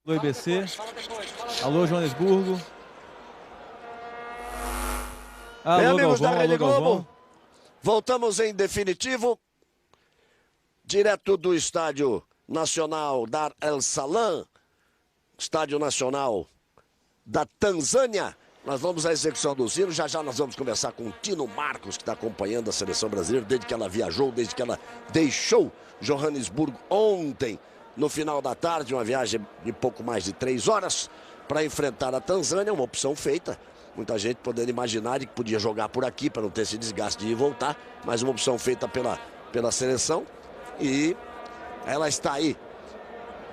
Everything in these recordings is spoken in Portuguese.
do IBC. Alô, Joanesburgo. Bem, Alô, amigos Galvão, da Rede alô, Galvão. Globo, voltamos em definitivo, direto do Estádio Nacional Dar El Salam, Estádio Nacional da Tanzânia. Nós vamos à execução do hino, já já nós vamos conversar com o Tino Marcos, que está acompanhando a seleção brasileira desde que ela viajou, desde que ela deixou Joanesburgo ontem, no final da tarde, uma viagem de pouco mais de 3 horas, para enfrentar a Tanzânia, uma opção feita. Muita gente podendo imaginar que podia jogar por aqui para não ter esse desgaste de ir e voltar, mas uma opção feita pela seleção e ela está aí.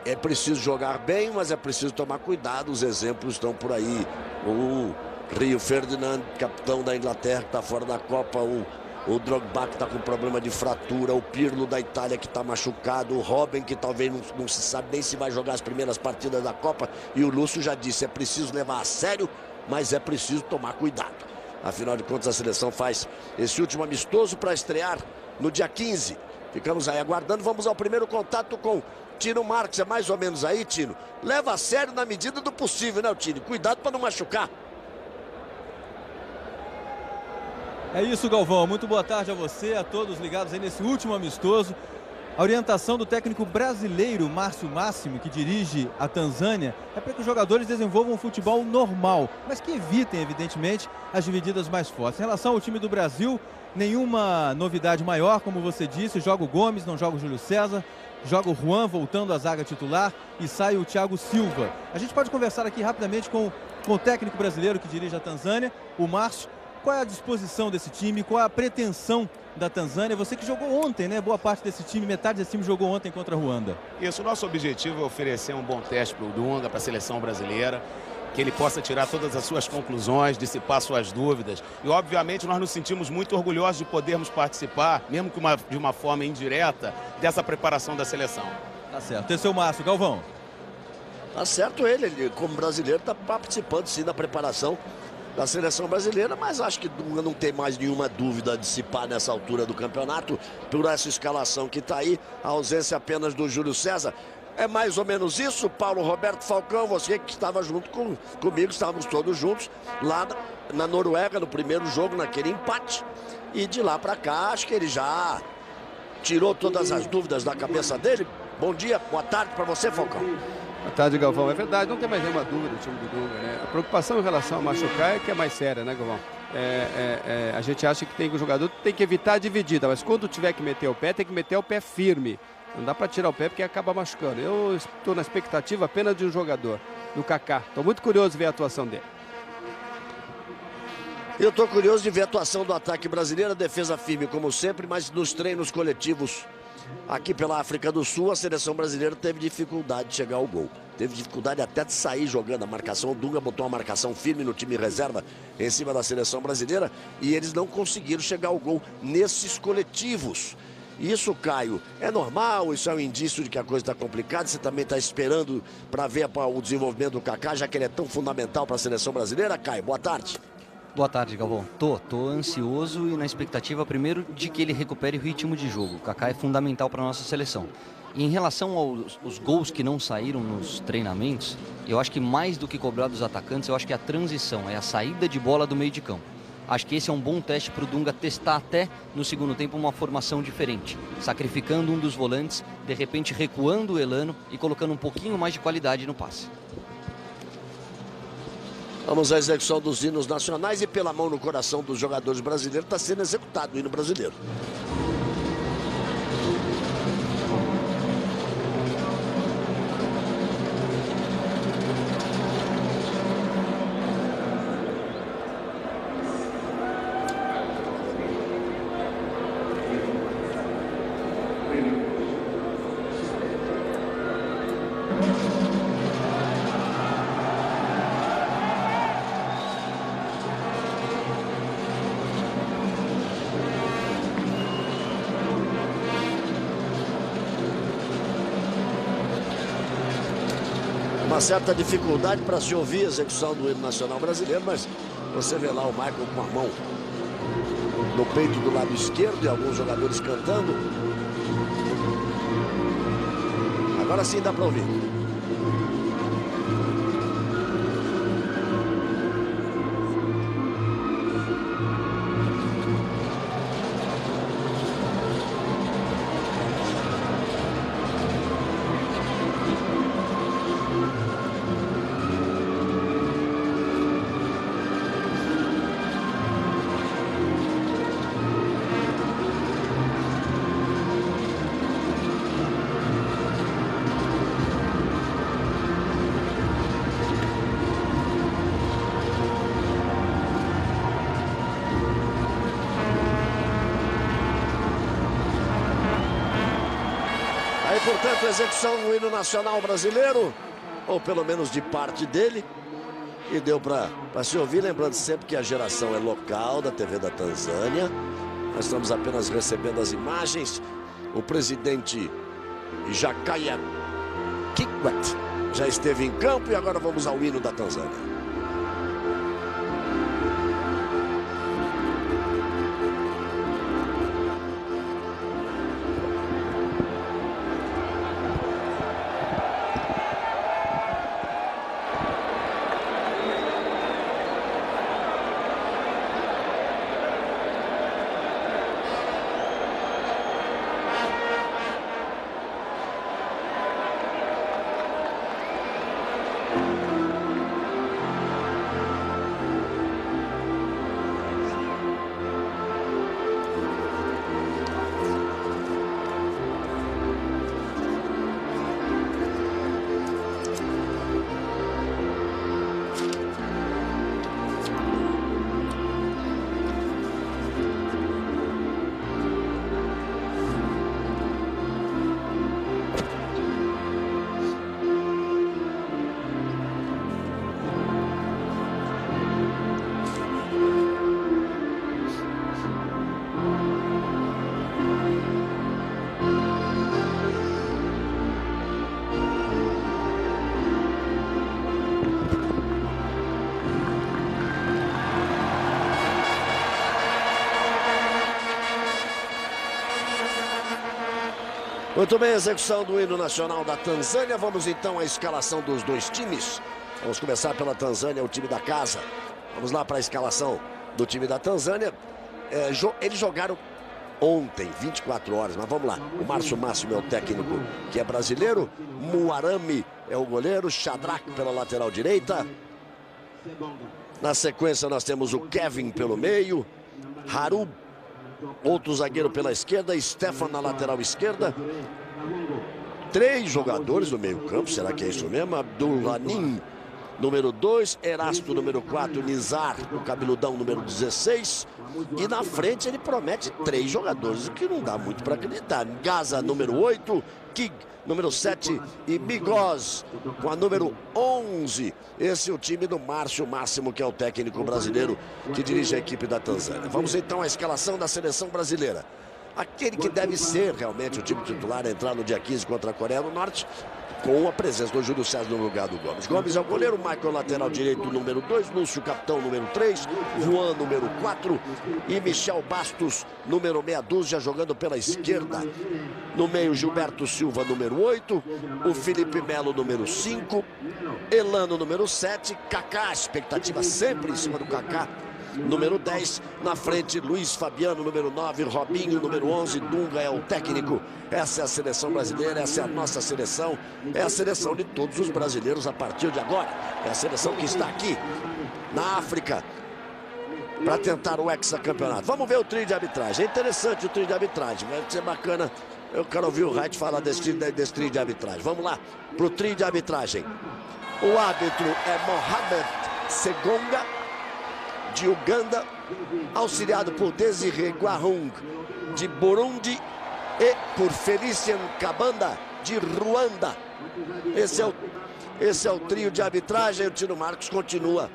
É preciso jogar bem, mas é preciso tomar cuidado, os exemplos estão por aí. O Rio Ferdinand, capitão da Inglaterra, que está fora da Copa, o Drogba, que está com problema de fratura, o Pirlo da Itália, que está machucado, o Robben, que talvez não se sabe nem se vai jogar as primeiras partidas da Copa, e o Lúcio já disse, é preciso levar a sério, mas é preciso tomar cuidado. Afinal de contas, a seleção faz esse último amistoso para estrear no dia 15. Ficamos aí aguardando. Vamos ao primeiro contato com Tino Marcos. É mais ou menos aí, Tino. Leva a sério na medida do possível, né, Tino? Cuidado para não machucar. É isso, Galvão. Muito boa tarde a você, a todos ligados aí nesse último amistoso. A orientação do técnico brasileiro, Márcio Máximo, que dirige a Tanzânia, é para que os jogadores desenvolvam um futebol normal, mas que evitem, evidentemente, as divididas mais fortes. Em relação ao time do Brasil, nenhuma novidade maior, como você disse, joga o Gomes, não joga o Júlio César, joga o Juan voltando à zaga titular e sai o Thiago Silva. A gente pode conversar aqui rapidamente com o técnico brasileiro que dirige a Tanzânia, o Márcio. Qual é a disposição desse time? Qual é a pretensão da Tanzânia? Você que jogou ontem, né? Boa parte desse time, metade desse time jogou ontem contra a Ruanda. Isso, o nosso objetivo é oferecer um bom teste para o Dunga, para a seleção brasileira, que ele possa tirar todas as suas conclusões, dissipar suas dúvidas. E, obviamente, nós nos sentimos muito orgulhosos de podermos participar, mesmo que de uma forma indireta, dessa preparação da seleção. Tá certo. Esse é o Márcio. Galvão. Tá certo ele como brasileiro, está participando sim da preparação da seleção brasileira, mas acho que Dunga não tem mais nenhuma dúvida a dissipar nessa altura do campeonato, por essa escalação que está aí, a ausência apenas do Júlio César. É mais ou menos isso, Paulo Roberto Falcão, você que estava junto comigo, estávamos todos juntos lá na Noruega, no primeiro jogo, naquele empate, e de lá para cá, acho que ele já tirou todas as dúvidas da cabeça dele. Bom dia, boa tarde para você, Falcão. Boa tarde, Galvão. É verdade, não tem mais nenhuma dúvida do time do Dunga, né? A preocupação em relação a machucar é que é mais séria, né, Galvão? A gente acha que o jogador tem que evitar a dividida, mas quando tiver que meter o pé, tem que meter o pé firme. Não dá para tirar o pé porque acaba machucando. Eu estou na expectativa apenas de um jogador, do Kaká. Estou muito curioso de ver a atuação dele. Eu estou curioso de ver a atuação do ataque brasileiro, a defesa firme como sempre, mas nos treinos coletivos aqui pela África do Sul, a seleção brasileira teve dificuldade de chegar ao gol. Teve dificuldade até de sair jogando a marcação. O Dunga botou uma marcação firme no time reserva em cima da seleção brasileira e eles não conseguiram chegar ao gol nesses coletivos. Isso, Caio, é normal? Isso é um indício de que a coisa está complicada? Você também está esperando para ver o desenvolvimento do Kaká, já que ele é tão fundamental para a seleção brasileira? Caio, boa tarde. Boa tarde, Galvão. Tô ansioso e na expectativa, primeiro, de que ele recupere o ritmo de jogo. O Kaká é fundamental para a nossa seleção. E em relação aos gols que não saíram nos treinamentos, eu acho que mais do que cobrar dos atacantes, eu acho que é a transição, é a saída de bola do meio de campo. Acho que esse é um bom teste para o Dunga testar até no segundo tempo uma formação diferente, sacrificando um dos volantes, de repente recuando o Elano e colocando um pouquinho mais de qualidade no passe. Vamos à execução dos hinos nacionais e pela mão no coração dos jogadores brasileiros está sendo executado o hino brasileiro. Uma certa dificuldade para se ouvir a execução do hino nacional brasileiro, mas você vê lá o Michael com a mão no peito do lado esquerdo e alguns jogadores cantando. Agora sim dá para ouvir. com a execução do hino nacional brasileiro, ou pelo menos de parte dele. E deu para se ouvir, lembrando sempre que a geração é local da TV da Tanzânia. Nós estamos apenas recebendo as imagens. O presidente Jakaya Kikwete já esteve em campo e agora vamos ao hino da Tanzânia. Muito bem, execução do hino nacional da Tanzânia. Vamos então à escalação dos dois times. Vamos começar pela Tanzânia, o time da casa. Vamos lá para a escalação do time da Tanzânia. Eles jogaram ontem, 24 horas, mas vamos lá. O Márcio Máximo é o técnico que é brasileiro. Muarami é o goleiro. Shadrach pela lateral direita. Na sequência nós temos o Kevin pelo meio. Haru, outro zagueiro pela esquerda, Stefan na lateral esquerda. 3 jogadores no meio campo, será que é isso mesmo? Abdulanin, número 2, Erasto, número 4, Nizar, o cabeludão, número 16. E na frente ele promete 3 jogadores, o que não dá muito para acreditar. Gaza, número 8, Kig, número 7 e Bigos com a número 11. Esse é o time do Márcio Máximo, que é o técnico brasileiro que dirige a equipe da Tanzânia. Vamos então à escalação da seleção brasileira. Aquele que deve ser realmente o time titular a entrar no dia 15 contra a Coreia do Norte, com a presença do Júlio César no lugar do Gomes. Gomes é o goleiro, Michael lateral direito, número 2, Lúcio capitão, número 3, Juan, número 4 e Michel Bastos, número meia dúzia, jogando pela esquerda. No meio, Gilberto Silva, número 8, o Felipe Melo, número 5, Elano, número 7, Kaká, expectativa sempre em cima do Kaká, número 10, na frente Luiz Fabiano, número 9, Robinho, número 11, Dunga é o técnico. Essa é a seleção brasileira, essa é a nossa seleção, é a seleção de todos os brasileiros a partir de agora. É a seleção que está aqui na África para tentar o hexacampeonato. Vamos ver o trio de arbitragem. É interessante o trio de arbitragem, vai ser bacana. Eu quero ouvir o Wright falar desse trio de arbitragem. Vamos lá para o trio de arbitragem. O árbitro é Mohamed Segonga, de Uganda, auxiliado por Desiré Guahung, de Burundi, e por Felician Kabanda, de Ruanda. Esse é o trio de arbitragem. O Tino Marcos continua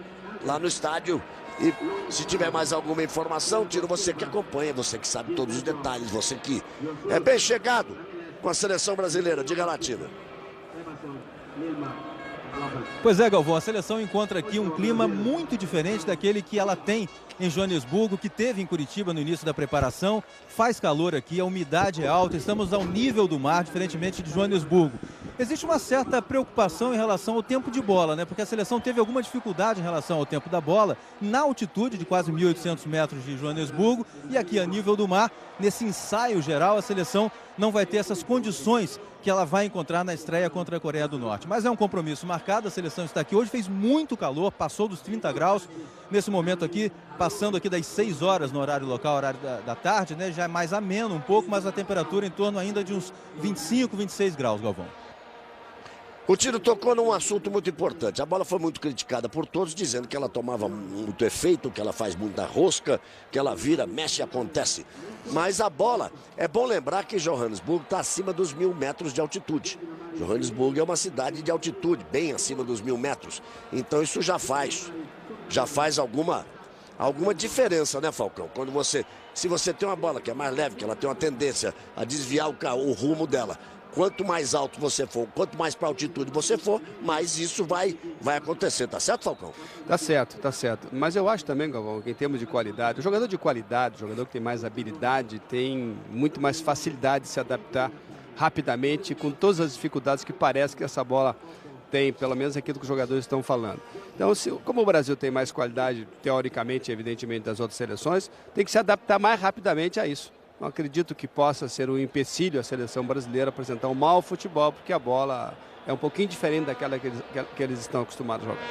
lá no estádio. E se tiver mais alguma informação, Tino, você que acompanha, você que sabe todos os detalhes, você que é bem chegado com a seleção brasileira. Diga lá, Tino. Pois é, Galvão, a seleção encontra aqui um clima muito diferente daquele que ela tem em Joanesburgo, que teve em Curitiba no início da preparação. Faz calor aqui, a umidade é alta, estamos ao nível do mar, diferentemente de Joanesburgo. Existe uma certa preocupação em relação ao tempo de bola, né? Porque a seleção teve alguma dificuldade em relação ao tempo da bola na altitude de quase 1.800 metros de Joanesburgo, e aqui a nível do mar, nesse ensaio geral, a seleção não vai ter essas condições que ela vai encontrar na estreia contra a Coreia do Norte. Mas é um compromisso marcado, a seleção está aqui hoje, fez muito calor, passou dos 30 graus, nesse momento aqui, passando aqui das 6 horas no horário local, horário da tarde, né? Já é mais ameno um pouco, mas a temperatura em torno ainda de uns 25, 26 graus, Galvão. O Tino tocou num assunto muito importante. A bola foi muito criticada por todos, dizendo que ela tomava muito efeito, que ela faz muita rosca, que ela vira, mexe e acontece. Mas a bola, é bom lembrar que Johannesburg está acima dos 1.000 metros de altitude. Johannesburg é uma cidade de altitude, bem acima dos 1.000 metros. Então isso já faz alguma diferença, né, Falcão? Se você tem uma bola que é mais leve, que ela tem uma tendência a desviar o rumo dela, quanto mais alto você for, quanto mais para altitude você for, mais isso vai acontecer. Tá certo, Falcão? Tá certo, tá certo. Mas eu acho também, Galvão, que em termos de qualidade, o jogador de qualidade, o jogador que tem mais habilidade, tem muito mais facilidade de se adaptar rapidamente com todas as dificuldades que parece que essa bola tem, pelo menos aquilo que os jogadores estão falando. Então, como o Brasil tem mais qualidade, teoricamente, evidentemente, das outras seleções, tem que se adaptar mais rapidamente a isso. Não acredito que possa ser um empecilho a seleção brasileira apresentar um mau futebol, porque a bola é um pouquinho diferente daquela que eles estão acostumados a jogar.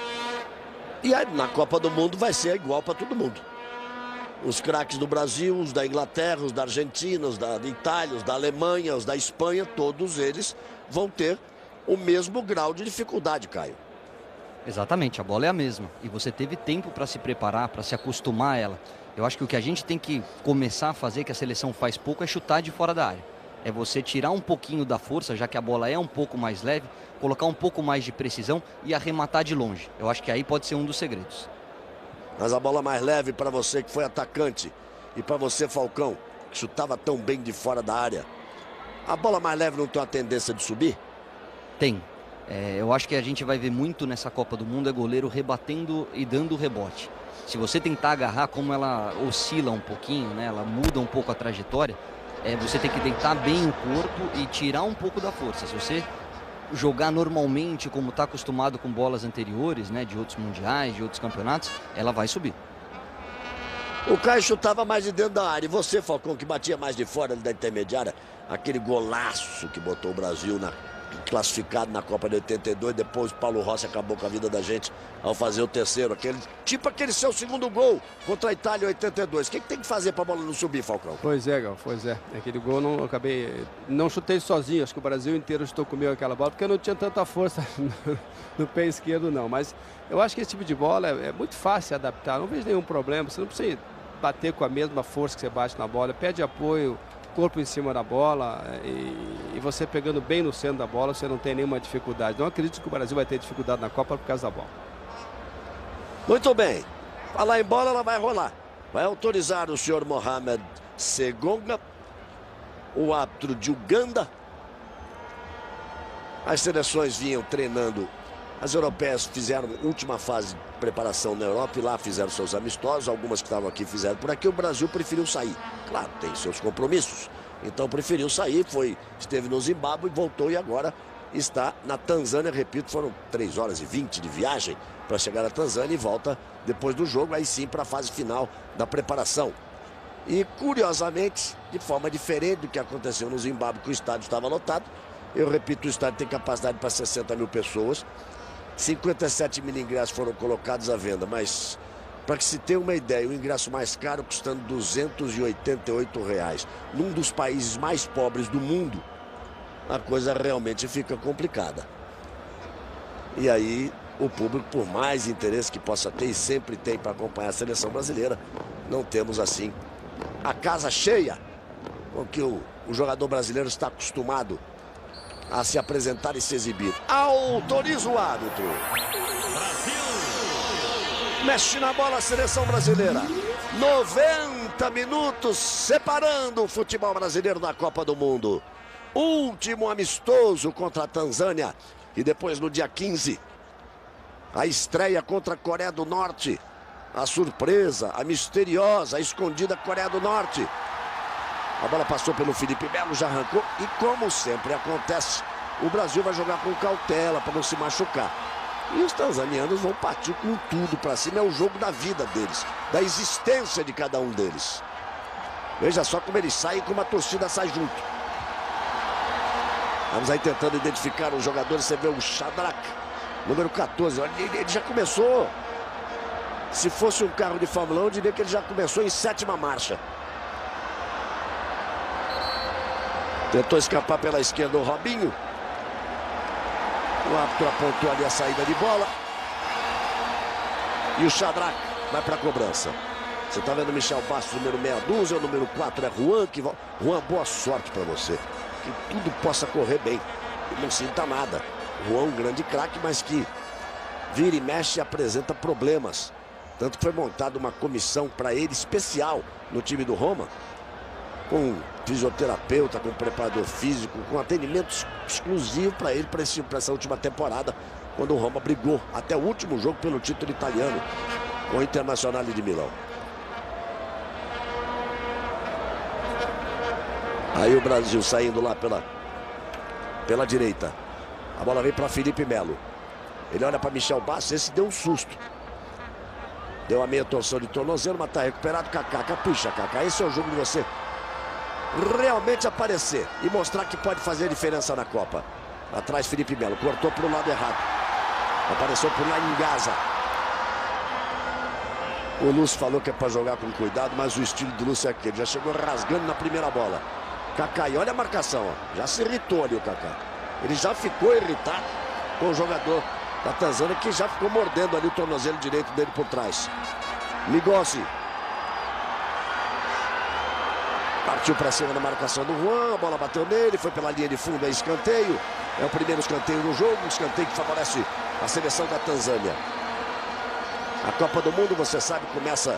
E aí, na Copa do Mundo vai ser igual para todo mundo. Os craques do Brasil, os da Inglaterra, os da Argentina, os da Itália, os da Alemanha, os da Espanha, todos eles vão ter o mesmo grau de dificuldade, Caio. Exatamente, a bola é a mesma. E você teve tempo para se preparar, para se acostumar a ela. Eu acho que o que a gente tem que começar a fazer, que a seleção faz pouco, é chutar de fora da área. É você tirar um pouquinho da força, já que a bola é um pouco mais leve, colocar um pouco mais de precisão e arrematar de longe. Eu acho que aí pode ser um dos segredos. Mas a bola mais leve para você que foi atacante e para você, Falcão, que chutava tão bem de fora da área, a bola mais leve não tem uma tendência de subir? Tem. Eu acho que a gente vai ver muito nessa Copa do Mundo é goleiro rebatendo e dando rebote. Se você tentar agarrar, como ela oscila um pouquinho, né, ela muda um pouco a trajetória, você tem que deitar bem o corpo e tirar um pouco da força. Se você jogar normalmente, como está acostumado com bolas anteriores, né, de outros mundiais, de outros campeonatos, ela vai subir. O Caio chutava mais de dentro da área. E você, Falcão, que batia mais de fora da intermediária, aquele golaço que botou o Brasil classificado na Copa de 82, depois o Paulo Rossi acabou com a vida da gente ao fazer o terceiro, aquele seu segundo gol contra a Itália em 82. O que tem que fazer para a bola não subir, Falcão? Pois é, Gal, pois é. Aquele gol não chutei sozinho, acho que o Brasil inteiro chutou comigo aquela bola, porque eu não tinha tanta força no pé esquerdo não, mas eu acho que esse tipo de bola é muito fácil adaptar, não vejo nenhum problema, você não precisa bater com a mesma força que você bate na bola, pede apoio, corpo em cima da bola e você pegando bem no centro da bola, você não tem nenhuma dificuldade. Não acredito que o Brasil vai ter dificuldade na Copa por causa da bola. Muito bem. Falar em bola, ela vai rolar. Vai autorizar o senhor Mohamed Segonga, o árbitro de Uganda. As seleções vinham treinando. As europeias fizeram a última fase de preparação na Europa e lá fizeram seus amistosos. Algumas que estavam aqui fizeram por aqui. O Brasil preferiu sair. Claro, tem seus compromissos. Então preferiu sair, esteve no Zimbábue, voltou e agora está na Tanzânia. Repito, foram 3 horas e 20 de viagem para chegar à Tanzânia e volta depois do jogo, aí sim para a fase final da preparação. E curiosamente, de forma diferente do que aconteceu no Zimbábue, que o estádio estava lotado. Eu repito, o estádio tem capacidade para 60 mil pessoas. 57 mil ingressos foram colocados à venda, mas para que se tenha uma ideia, o ingresso mais caro custando R$288. Num dos países mais pobres do mundo, a coisa realmente fica complicada. E aí, o público, por mais interesse que possa ter, e sempre tem para acompanhar a seleção brasileira, não temos assim a casa cheia com que o jogador brasileiro está acostumado a se apresentar e se exibir. Autoriza o árbitro. Mexe na bola a seleção brasileira. 90 minutos separando o futebol brasileiro da Copa do Mundo. Último amistoso contra a Tanzânia. E depois no dia 15, a estreia contra a Coreia do Norte. A surpresa, a misteriosa, a escondida Coreia do Norte. A bola passou pelo Felipe Melo, já arrancou. E como sempre acontece, o Brasil vai jogar com cautela para não se machucar. E os tanzanianos vão partir com tudo para cima. É o jogo da vida deles, da existência de cada um deles. Veja só como eles saem, como a torcida sai junto. Vamos aí tentando identificar os jogadores. Você vê o Shadrach, número 14. Ele já começou. Se fosse um carro de Fórmula 1, eu diria que ele já começou em 7ª marcha. Tentou escapar pela esquerda o Robinho. O árbitro apontou ali a saída de bola. E o Shadrach vai para a cobrança. Você está vendo o Michel Bastos, número meia dúzia, o número 4 é Juan. Juan, boa sorte para você. Que tudo possa correr bem. E não sinta nada. Juan, um grande craque, mas que vira e mexe e apresenta problemas. Tanto que foi montada uma comissão para ele especial no time do Roma. Com fisioterapeuta, com preparador físico, com atendimento exclusivo para ele para essa última temporada, quando o Roma brigou até o último jogo pelo título italiano com o Internazionale de Milão. Aí o Brasil saindo lá pela direita. A bola vem para Felipe Melo. Ele olha para Michel Bastos, esse deu um susto. Deu a meia torção de tornozelo, mas está recuperado. Kaká, capricha, Kaká. Esse é o jogo de você realmente aparecer e mostrar que pode fazer diferença na Copa. Atrás Felipe Melo, cortou para o lado errado. Apareceu por lá em Gaza. O Lúcio falou que é para jogar com cuidado, mas o estilo do Lúcio é aquele. Já chegou rasgando na primeira bola. Kaká, e olha a marcação, ó. Já se irritou ali o Kaká. Ele já ficou irritado com o jogador da Tanzânia, que já ficou mordendo ali o tornozelo direito dele por trás. Migossi. Partiu para cima da marcação do Juan, a bola bateu nele, foi pela linha de fundo, é escanteio. É o primeiro escanteio do jogo, um escanteio que favorece a seleção da Tanzânia. A Copa do Mundo, você sabe, começa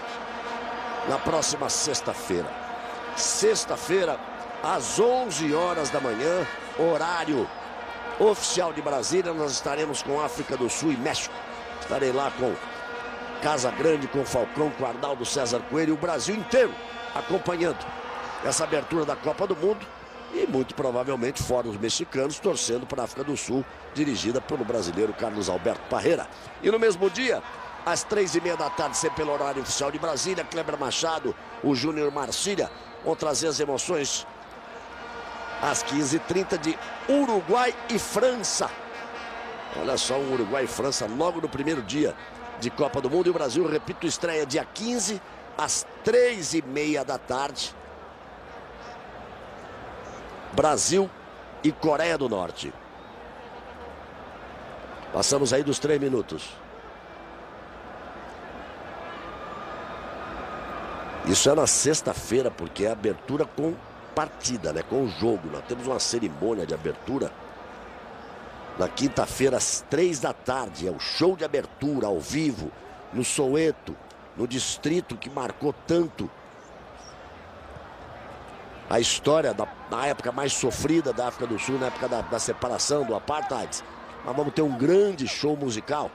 na próxima sexta-feira. Sexta-feira, às 11 horas da manhã, horário oficial de Brasília, nós estaremos com África do Sul e México. Estarei lá com Casa Grande, com Falcão, com Arnaldo César Coelho e o Brasil inteiro acompanhando essa abertura da Copa do Mundo e muito provavelmente fora os mexicanos torcendo para a África do Sul, dirigida pelo brasileiro Carlos Alberto Parreira. E no mesmo dia, às 3h30 da tarde, sempre pelo horário oficial de Brasília, Kleber Machado, o Júnior Marcília vão trazer as emoções às 15h30 de Uruguai e França. Olha só, o Uruguai e França logo no primeiro dia de Copa do Mundo. E o Brasil, repito, estreia dia 15 às 3h30 da tarde. Brasil e Coreia do Norte. Passamos aí dos 3 minutos. Isso é na sexta-feira, porque é abertura com partida, né? Com o jogo. Nós temos uma cerimônia de abertura na quinta-feira às 3 da tarde. É o show de abertura ao vivo no Soweto, no distrito que marcou tanto a história na época mais sofrida da África do Sul, na época da separação, do apartheid. Nós vamos ter um grande show musical.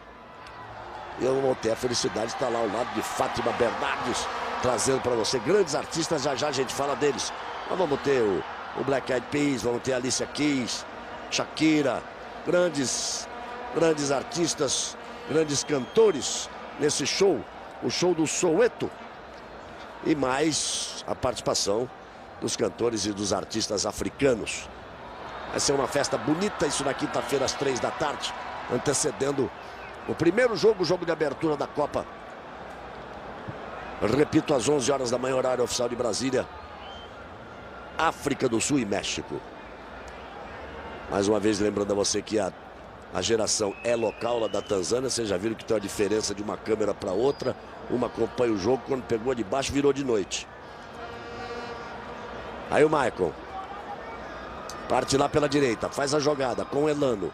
E eu vou ter a felicidade de estar lá ao lado de Fátima Bernardes, trazendo para você grandes artistas. Já já a gente fala deles. Nós vamos ter o Black Eyed Peas, vamos ter a Alicia Keys, Shakira, grandes artistas, grandes cantores nesse show, o show do Soweto. E mais a participação dos cantores e dos artistas africanos. Vai ser uma festa bonita, isso na quinta-feira às 3 da tarde, antecedendo o primeiro jogo, o jogo de abertura da Copa. Repito, às 11 horas da manhã, horário oficial de Brasília. África do Sul e México. Mais uma vez lembrando a você que a geração é local lá da Tanzânia. Vocês já viram que tem uma diferença de uma câmera para outra. Uma acompanha o jogo, quando pegou de baixo virou de noite. Aí o Michael parte lá pela direita, faz a jogada com o Elano.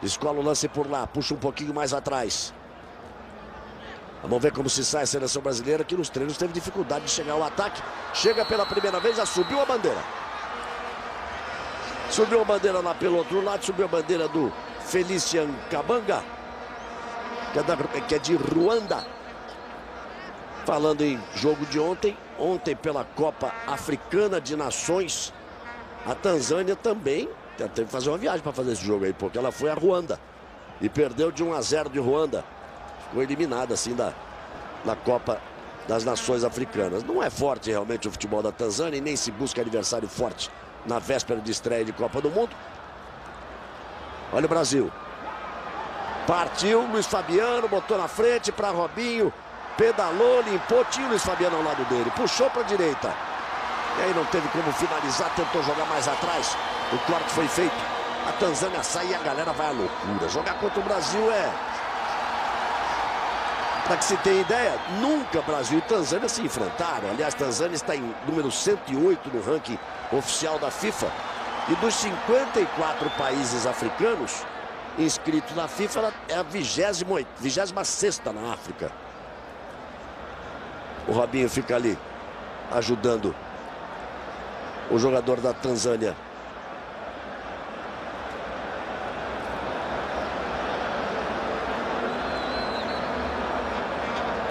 Escola o lance por lá, puxa um pouquinho mais atrás. Vamos ver como se sai a seleção brasileira, que nos treinos teve dificuldade de chegar ao ataque. Chega pela primeira vez, já subiu a bandeira. Subiu a bandeira lá pelo outro lado, subiu a bandeira do Felician Kabanga, que é de Ruanda. Falando em jogo de ontem pela Copa Africana de Nações, a Tanzânia também teve que fazer uma viagem para fazer esse jogo aí, porque ela foi a Ruanda e perdeu de 1-0 de Ruanda. Ficou eliminada assim da Copa das Nações Africanas. Não é forte realmente o futebol da Tanzânia e nem se busca adversário forte na véspera de estreia de Copa do Mundo. Olha o Brasil. Partiu, Luiz Fabiano, botou na frente para Robinho. Pedalou, limpou, tinha o Luiz Fabiano ao lado dele. Puxou para a direita. E aí não teve como finalizar, tentou jogar mais atrás. O corte foi feito A Tanzânia sai e a galera vai à loucura. Jogar contra o Brasil é... Para que se tenha ideia, nunca Brasil e Tanzânia se enfrentaram. Aliás, Tanzânia está em número 108 no ranking oficial da FIFA. E dos 54 países africanos inscritos na FIFA, ela é a 26ª na África. O Robinho fica ali ajudando o jogador da Tanzânia.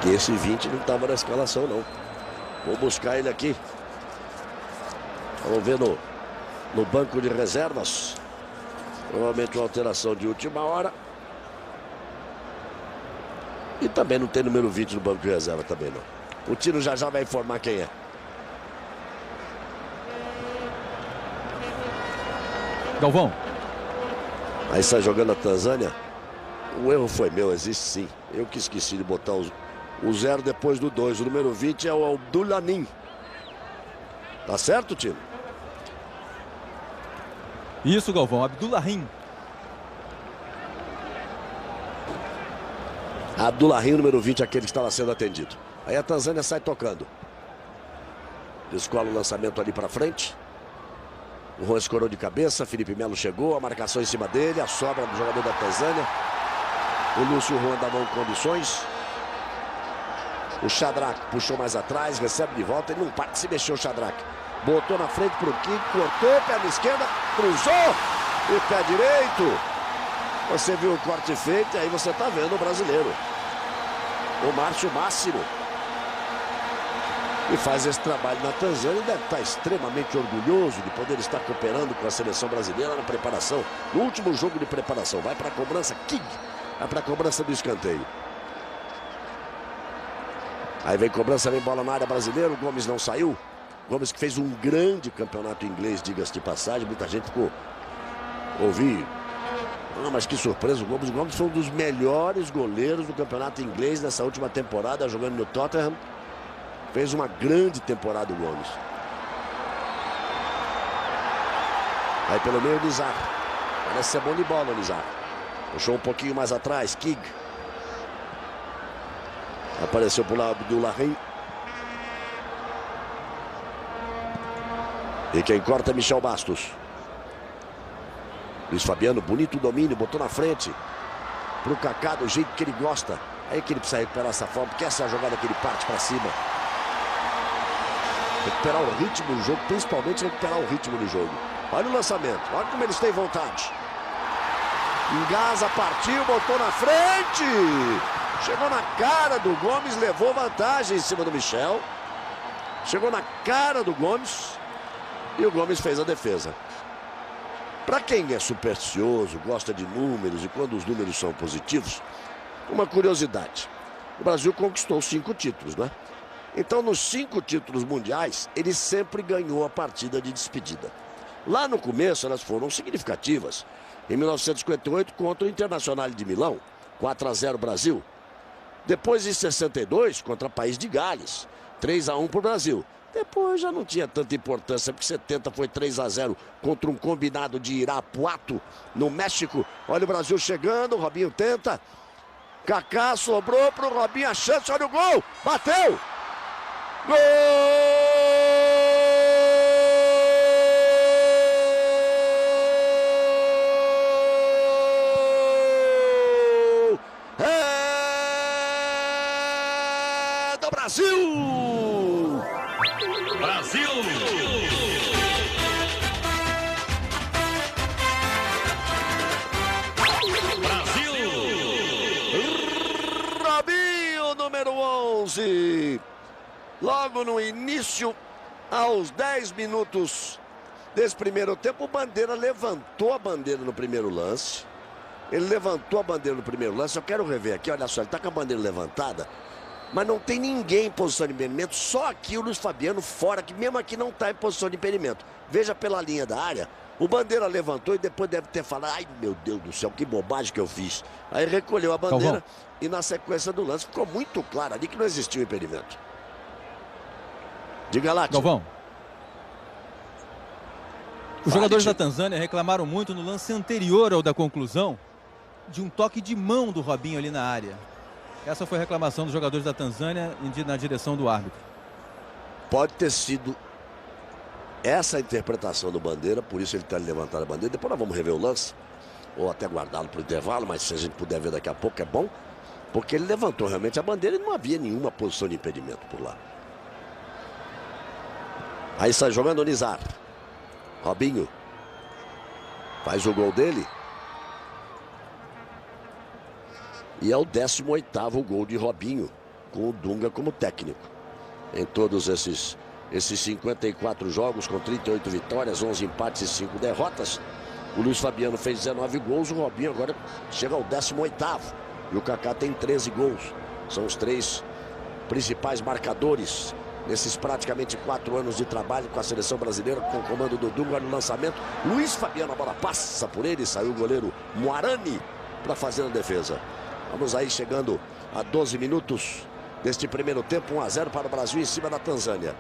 Que esse 20 não estava na escalação, não. Vou buscar ele aqui. Vamos ver no banco de reservas. Provavelmente uma alteração de última hora. E também não tem número 20 no banco de reserva também, não. O Tino já vai informar quem é. Galvão. Aí sai jogando a Tanzânia. O erro foi meu, existe sim. Eu que esqueci de botar o 0 depois do 2. O número 20 é o Abdulanin. Tá certo, Tino? Isso, Galvão. Abdulahin. Abdulahin, número 20, aquele que estava sendo atendido. Aí a Tanzânia sai tocando. Descola o lançamento ali para frente. O Juan escorou de cabeça. Felipe Melo chegou. A marcação em cima dele. A sobra do jogador da Tanzânia. O Lúcio Juan dá mão em condições. O Shadrach puxou mais atrás. Recebe de volta. Ele não para de se mexer o Shadrach. Botou na frente para o King. Cortou. Perna esquerda. Cruzou. O pé direito. Você viu o corte feito. E aí você está vendo o brasileiro. O Márcio Máximo. E faz esse trabalho na Tanzânia. Deve estar extremamente orgulhoso de poder estar cooperando com a seleção brasileira na preparação. No último jogo de preparação. Vai para a cobrança. King. Vai para a cobrança do escanteio. Aí vem cobrança, vem bola na área brasileira. O Gomes não saiu. Gomes que fez um grande campeonato inglês, diga-se de passagem. Muita gente ficou... Ouvi... Ah, mas que surpresa, o Gomes foi um dos melhores goleiros do campeonato inglês nessa última temporada, jogando no Tottenham. Fez uma grande temporada o Gomes. Aí pelo meio o Nizar. Parece ser bom de bola o Nizar. Puxou um pouquinho mais atrás, King. Apareceu por lá Abdulahin. E quem corta é Michel Bastos. Luiz Fabiano, bonito domínio, botou na frente. Pro Kaká, do jeito que ele gosta. Aí que ele precisa recuperar essa forma, porque essa é a jogada que ele parte pra cima. Recuperar o ritmo do jogo, principalmente recuperar o ritmo do jogo. Olha o lançamento, olha como eles têm vontade. Engasa, partiu, botou na frente. Chegou na cara do Gomes, levou vantagem em cima do Michel. Chegou na cara do Gomes. E o Gomes fez a defesa. Para quem é supersticioso, gosta de números e quando os números são positivos, uma curiosidade. O Brasil conquistou 5 títulos, né? Então, nos 5 títulos mundiais, ele sempre ganhou a partida de despedida. Lá no começo, elas foram significativas. Em 1958, contra o Internacional de Milão, 4-0 Brasil. Depois, em 62, contra o País de Gales, 3-1 para o Brasil. Depois já não tinha tanta importância, porque 70 foi 3-0 contra um combinado de Irapuato, no México. Olha o Brasil chegando, o Robinho tenta. Kaká sobrou pro Robinho, a chance, olha o gol, bateu! Gol! É do Brasil! Brasil! Brasil! Robinho, número 11. Logo no início, aos 10 minutos desse primeiro tempo, o Bandeira levantou a bandeira no primeiro lance. Ele levantou a bandeira no primeiro lance. Eu quero rever aqui, olha só, ele está com a bandeira levantada. Mas não tem ninguém em posição de impedimento, só aqui o Luiz Fabiano fora, que mesmo aqui não está em posição de impedimento. Veja pela linha da área, o Bandeira levantou e depois deve ter falado, ai meu Deus do céu, que bobagem que eu fiz. Aí recolheu a bandeira e na sequência do lance ficou muito claro ali que não existiu impedimento. Diga lá, tio. Galvão. Os jogadores da Tanzânia reclamaram muito no lance anterior ao da conclusão de um toque de mão do Robinho ali na área. Essa foi a reclamação dos jogadores da Tanzânia na direção do árbitro. Pode ter sido essa a interpretação do Bandeira, por isso ele está levantando a bandeira. Depois nós vamos rever o lance, ou até guardá-lo para o intervalo, mas se a gente puder ver daqui a pouco é bom, porque ele levantou realmente a bandeira e não havia nenhuma posição de impedimento por lá. Aí sai jogando o Nizar. Robinho faz o gol dele. E é o 18º gol de Robinho, com o Dunga como técnico. Em todos esses 54 jogos, com 38 vitórias, 11 empates e 5 derrotas. O Luiz Fabiano fez 19 gols, o Robinho agora chega ao 18º. E o Kaká tem 13 gols. São os 3 principais marcadores nesses praticamente 4 anos de trabalho com a seleção brasileira, com o comando do Dunga no lançamento. Luiz Fabiano, a bola passa por ele, saiu o goleiro Moarani para fazer a defesa. Vamos aí chegando a 12 minutos deste primeiro tempo, 1-0 para o Brasil em cima da Tanzânia.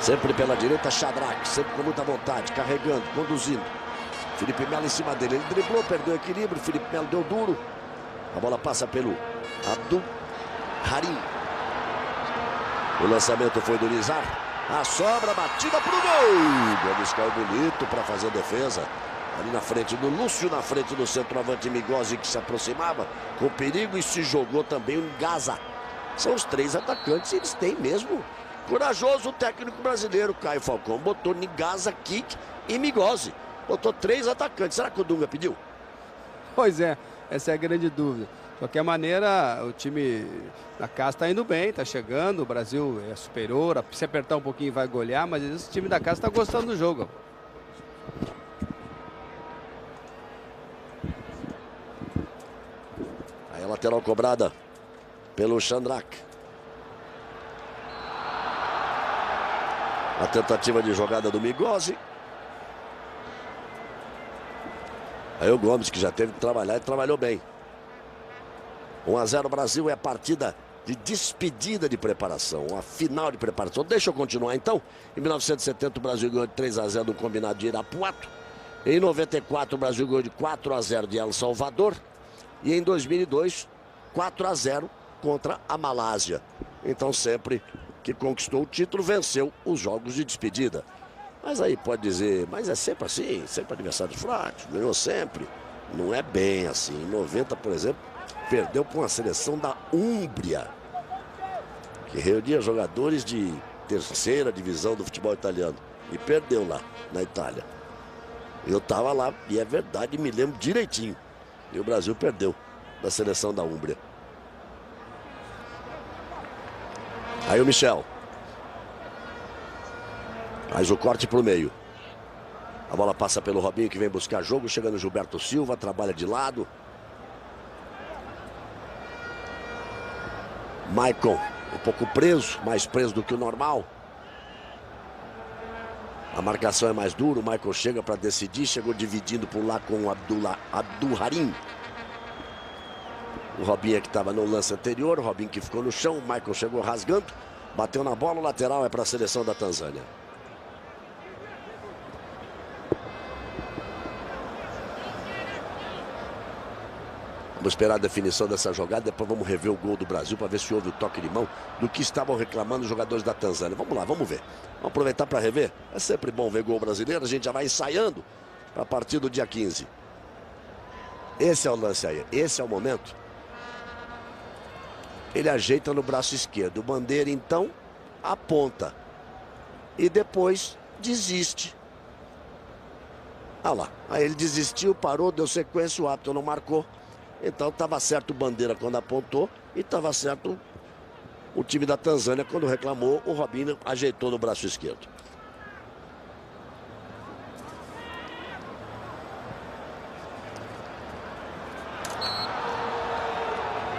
Sempre pela direita, Shadrach, sempre com muita vontade, carregando, conduzindo. Felipe Melo em cima dele, ele driblou, perdeu o equilíbrio, Felipe Melo deu duro. A bola passa pelo Abdul Harim. O lançamento foi do Nizar. A sobra, batida pro gol. Gomes caiu bonito para fazer a defesa. Ali na frente do Lúcio, na frente do centroavante Migozzi, que se aproximava com perigo e se jogou também o Gaza. São os 3 atacantes, eles têm mesmo. Corajoso o técnico brasileiro, Caio Falcão, botou Nigaza, Kik e Migozzi. Botou 3 atacantes. Será que o Dunga pediu? Pois é, essa é a grande dúvida. De qualquer maneira, o time da casa está indo bem, está chegando, o Brasil é superior, se apertar um pouquinho vai golear, mas esse time da casa está gostando do jogo. Aí a lateral cobrada pelo Shadrach. A tentativa de jogada do Migozzi. Aí o Gomes, que já teve que trabalhar e trabalhou bem. 1-0 Brasil, é a partida de despedida de preparação, a final de preparação. Deixa eu continuar então. Em 1970 o Brasil ganhou de 3-0 no combinado de Irapuato. Em 94 o Brasil ganhou de 4-0 de El Salvador. E em 2002, 4-0 contra a Malásia. Então sempre que conquistou o título, venceu os jogos de despedida. Mas aí pode dizer, mas é sempre assim, sempre adversários fracos, ganhou sempre. Não é bem assim. Em 90, por exemplo, perdeu para uma seleção da Úmbria, que reunia jogadores de terceira divisão do futebol italiano. E perdeu lá, na Itália. Eu estava lá, e é verdade, me lembro direitinho. E o Brasil perdeu da seleção da Úmbria. Aí o Michel. Faz o corte para o meio. A bola passa pelo Robinho, que vem buscar jogo. Chega no Gilberto Silva, trabalha de lado. Maicon, um pouco preso, mais preso do que o normal. A marcação é mais dura, o Maicon chega para decidir. Chegou dividindo por lá com o Abdul Harim. O Robinho que estava no lance anterior, o Robinho que ficou no chão. O Maicon chegou rasgando, bateu na bola, o lateral é para a seleção da Tanzânia. Vamos esperar a definição dessa jogada, depois vamos rever o gol do Brasil para ver se houve o toque de mão do que estavam reclamando os jogadores da Tanzânia. Vamos lá, vamos ver. Vamos aproveitar para rever. É sempre bom ver gol brasileiro, a gente já vai ensaiando para a partir do dia 15. Esse é o lance aí, esse é o momento. Ele ajeita no braço esquerdo, o Bandeira então aponta e depois desiste. Ah lá, aí ele desistiu, parou, deu sequência, o árbitro não marcou. Então estava certo o Bandeira quando apontou e estava certo o time da Tanzânia quando reclamou. O Robinho ajeitou no braço esquerdo.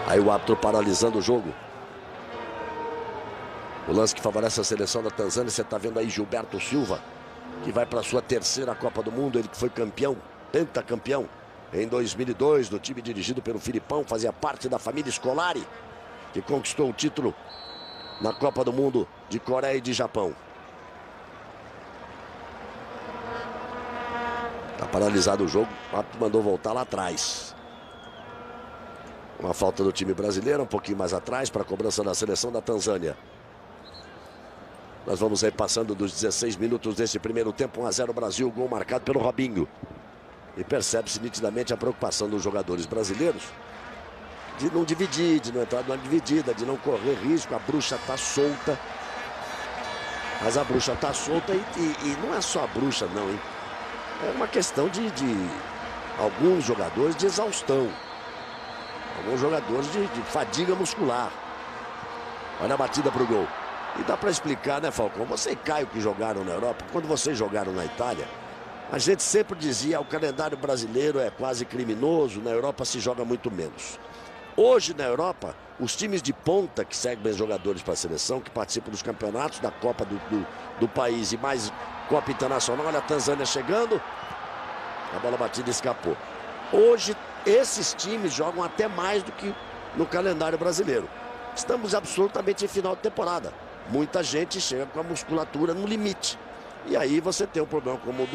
Aí o árbitro paralisando o jogo. O lance que favorece a seleção da Tanzânia, você está vendo aí Gilberto Silva, que vai para a sua terceira Copa do Mundo. Ele que foi campeão, pentacampeão, em 2002, do time dirigido pelo Filipão, fazia parte da família Scolari, que conquistou o título na Copa do Mundo de Coreia e de Japão. Tá paralisado o jogo, o árbitro mandou voltar lá atrás. Uma falta do time brasileiro, um pouquinho mais atrás, para a cobrança da seleção da Tanzânia. Nós vamos aí passando dos 16 minutos desse primeiro tempo. 1-0 Brasil, gol marcado pelo Robinho. E percebe-se nitidamente a preocupação dos jogadores brasileiros de não dividir, de não entrar numa dividida, de não correr risco. A bruxa está solta. Mas a bruxa está solta e não é só a bruxa não, hein? É uma questão de alguns jogadores de exaustão. Alguns jogadores de fadiga muscular. Olha a batida para o gol. E dá para explicar, né, Falcão? Você e Caio que jogaram na Europa, quando vocês jogaram na Itália, a gente sempre dizia, o calendário brasileiro é quase criminoso, na Europa se joga muito menos. Hoje, na Europa, os times de ponta que seguem os jogadores para a seleção, que participam dos campeonatos, da Copa do país e mais Copa Internacional, olha a Tanzânia chegando, a bola batida escapou. Hoje, esses times jogam até mais do que no calendário brasileiro. Estamos absolutamente em final de temporada. Muita gente chega com a musculatura no limite. E aí você tem um problema como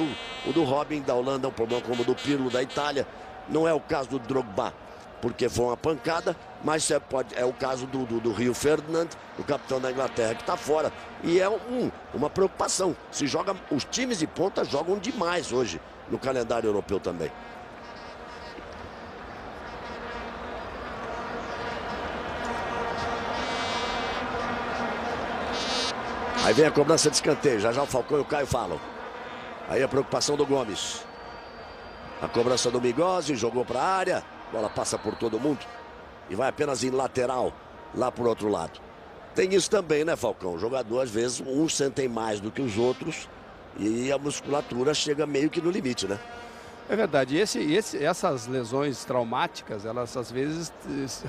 o do Robin da Holanda, um problema como o do Pirlo da Itália. Não é o caso do Drogba, porque foi uma pancada, mas é o caso do Rio Ferdinand, o capitão da Inglaterra, que está fora. E é uma preocupação. Os times de ponta jogam demais hoje no calendário europeu também. Aí vem a cobrança de escanteio. Já o Falcão e o Caio falam. Aí a preocupação do Gomes. A cobrança do Migozzi, jogou para a área. A bola passa por todo mundo. E vai apenas em lateral, lá por outro lado. Tem isso também, né, Falcão? O jogador, às vezes, uns sentem mais do que os outros. E a musculatura chega meio que no limite, né? É verdade. Essas lesões traumáticas, elas às vezes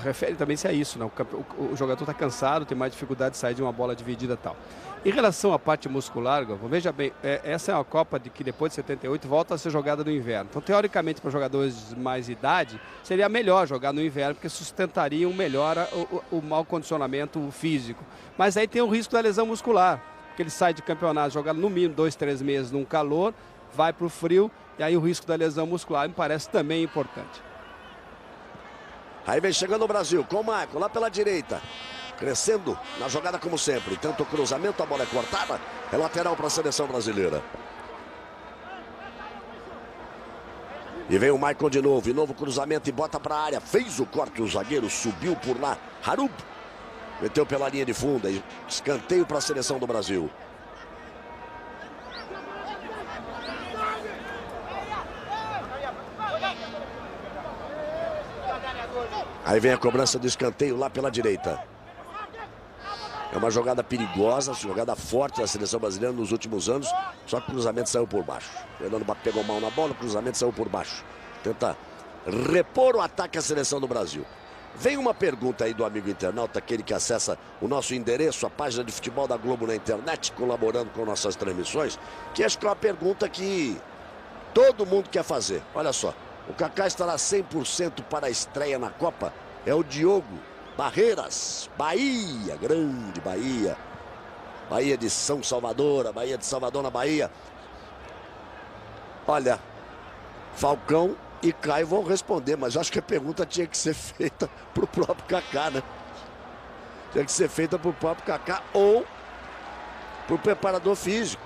referem também a isso, né? O jogador está cansado, tem mais dificuldade de sair de uma bola dividida e tal. Em relação à parte muscular, veja bem, essa é uma Copa que depois de 78 volta a ser jogada no inverno. Então, teoricamente, para jogadores de mais idade, seria melhor jogar no inverno, porque sustentariam melhor o mau condicionamento físico. Mas aí tem o risco da lesão muscular, porque ele sai de campeonato jogando no mínimo 2, 3 meses num calor, vai para o frio, e aí o risco da lesão muscular me parece também importante. Aí vem chegando o Brasil, com o Marco, lá pela direita. Crescendo na jogada como sempre. Tenta o cruzamento, a bola é cortada. É lateral para a seleção brasileira. E vem o Maicon de novo cruzamento e bota para a área. Fez o corte, o zagueiro subiu por lá. Harub meteu pela linha de fundo. Escanteio para a seleção do Brasil. Aí vem a cobrança do escanteio lá pela direita. É uma jogada perigosa, jogada forte da seleção brasileira nos últimos anos. Só que o cruzamento saiu por baixo. O Fernando pegou mal na bola, o cruzamento saiu por baixo. Tenta repor o ataque à seleção do Brasil. Vem uma pergunta aí do amigo internauta, aquele que acessa o nosso endereço, a página de futebol da Globo na internet, colaborando com nossas transmissões, que acho que é uma pergunta que todo mundo quer fazer. Olha só, o Kaká estará 100% para a estreia na Copa? É o Diogo Barreiras, Bahia, grande Bahia. Bahia de São Salvador, a Bahia de Salvador na Bahia. Olha, Falcão e Caio vão responder, mas eu acho que a pergunta tinha que ser feita para o próprio Kaká, né? Tinha que ser feita para o próprio Kaká ou para o preparador físico.